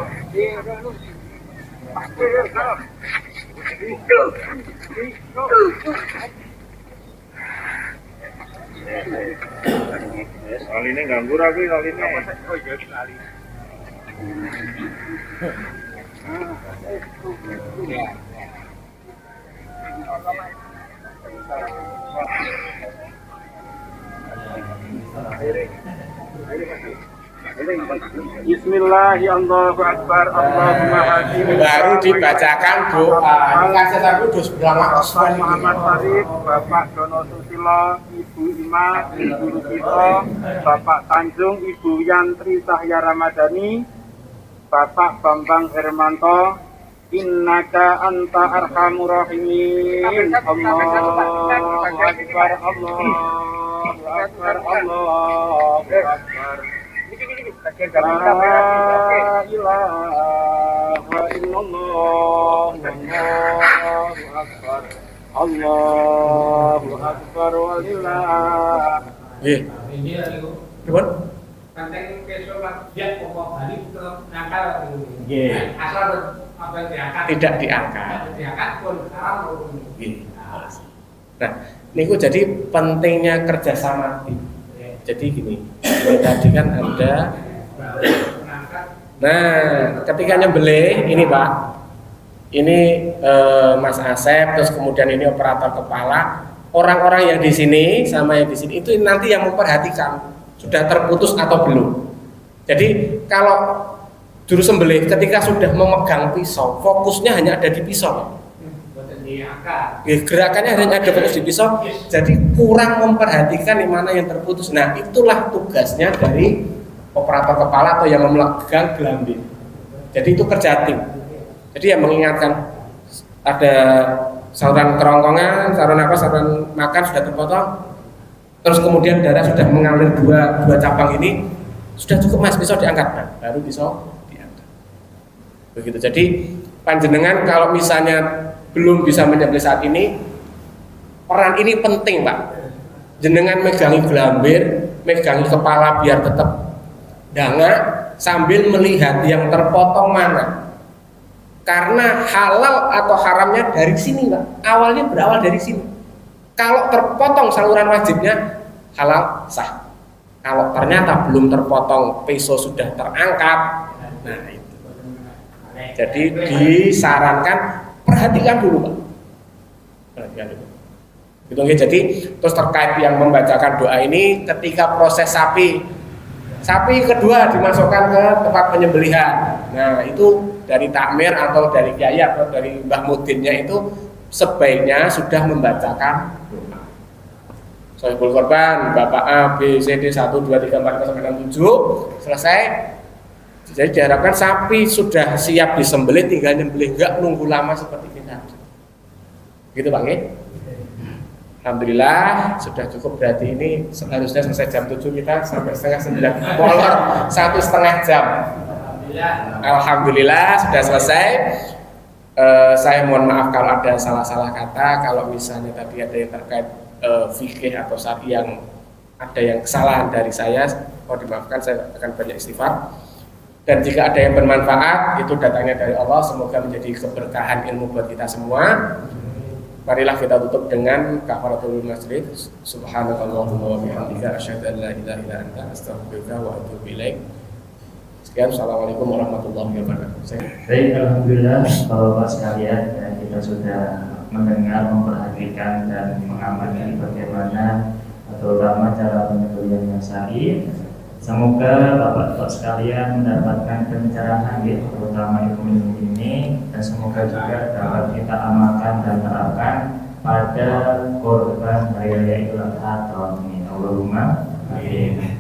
Speaker 9: Kali ini ganggu lagi kali ini.
Speaker 1: Bismillahirrahmanirrahim. Baru dibacakan doa. Ini kasih satu dus berlama
Speaker 11: Muhammad Sarif, Bapak Dono Susilo, Ibu Ima, Ibu Rukito, Bapak Tanjung, Ibu Yantri Cahya Ramadhani, Bapak Bambang Hermanto, Innaka anta arhamur rahimin. Allahu akbar, Allahu akbar, Allahu akbar. La ilaha illallah, Allahu akbar, Allahu akbar, walillah.
Speaker 1: Ini Gimana?
Speaker 4: Kanteng keso dia pokok Bali ke nakal. Asal apa diangkat?
Speaker 1: Tidak diangkat.
Speaker 4: Diangkat pun haram.
Speaker 1: Nah, niku jadi pentingnya kerjasama tim. Jadi gini, tadi kan ada. Nah, ketika nyembelih ini Pak, ini Mas Asep, terus kemudian ini operator kepala, orang-orang yang di sini sama yang di sini itu nanti yang memperhatikan sudah terputus atau belum. Jadi kalau juru sembelih ketika sudah memegang pisau, fokusnya hanya ada di pisau. Gerakannya hanya ada fokus di pisau, jadi kurang memperhatikan di mana yang terputus. Nah, itulah tugasnya dari operator kepala atau yang memegang gelambir. Jadi itu kerja tim. Jadi yang mengingatkan ada saluran kerongkongan, saluran apa, saluran makan sudah terpotong, terus kemudian darah sudah mengalir dua cabang ini, sudah cukup Mas, pisau diangkat, nah, baru pisau diangkat. Begitu. Jadi panjenengan kalau misalnya belum bisa menyembelih saat ini, peran ini penting Pak. Jenengan megangi gelambir, megangi kepala biar tetap danga sambil melihat yang terpotong mana. Karena halal atau haramnya dari sini Pak. Awalnya berawal dari sini. Kalau terpotong saluran wajibnya halal sah. Kalau ternyata belum terpotong, pisau sudah terangkat, nah itu. Jadi disarankan perhatikan dulu Pak. Perhatikan dulu. Gitu, jadi terus terkait yang membacakan doa ini ketika proses sapi kedua dimasukkan ke tempat penyembelihan. Nah itu dari takmir atau dari kiai atau dari Mbah Mudinnya itu sebaiknya sudah membacakan doa. Sohibul korban Bapak A, B, C, D 1, 2, 3, 4, 5, sampai 6, 7 selesai. Jadi diharapkan sapi sudah siap disembelih, tinggal nyembelih, nggak nunggu lama seperti kita. Gitu Bang ya? Alhamdulillah sudah cukup, berarti ini seharusnya selesai jam 7 kita sampai setengah 9, molor 1,5 jam. Alhamdulillah sudah selesai. Saya mohon maaf kalau ada salah-salah kata, kalau misalnya tadi ada yang terkait fikih atau syar'i yang ada yang kesalahan dari saya, mohon dimaafkan, saya akan banyak istighfar. Dan jika ada yang bermanfaat, itu datangnya dari Allah, semoga menjadi keberkahan ilmu buat kita semua. Marilah kita tutup dengan kafaratul masjid. Subhanakallahumma wa bihamdika asyhadu an la ilaha illa anta astaghfiruka wa atubu ilaik. Sekian, assalamualaikum warahmatullahi wabarakatuh.
Speaker 6: Baik, alhamdulillah Bapak sekalian, ya, kita sudah mendengar, memperhatikan dan mengamati bagaimana terutama cara penyembelihan yang sahih. Semoga Bapak-bapak sekalian mendapatkan pencerahan ya, terutama ilmu ini, dan semoga juga dapat kita amalkan dan terapkan pada korban hari raya Idul Adha tahun ini. Allahumma amin.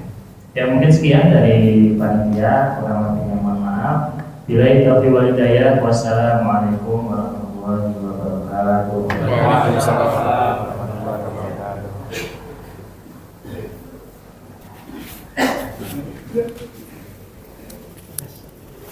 Speaker 6: Ya, mungkin sekian dari panitia, kurang lebihnya mohon maaf. Billahi taufiq wal hidayah. Wassalamualaikum warahmatullahi wabarakatuh.
Speaker 1: Waalaikumsalam.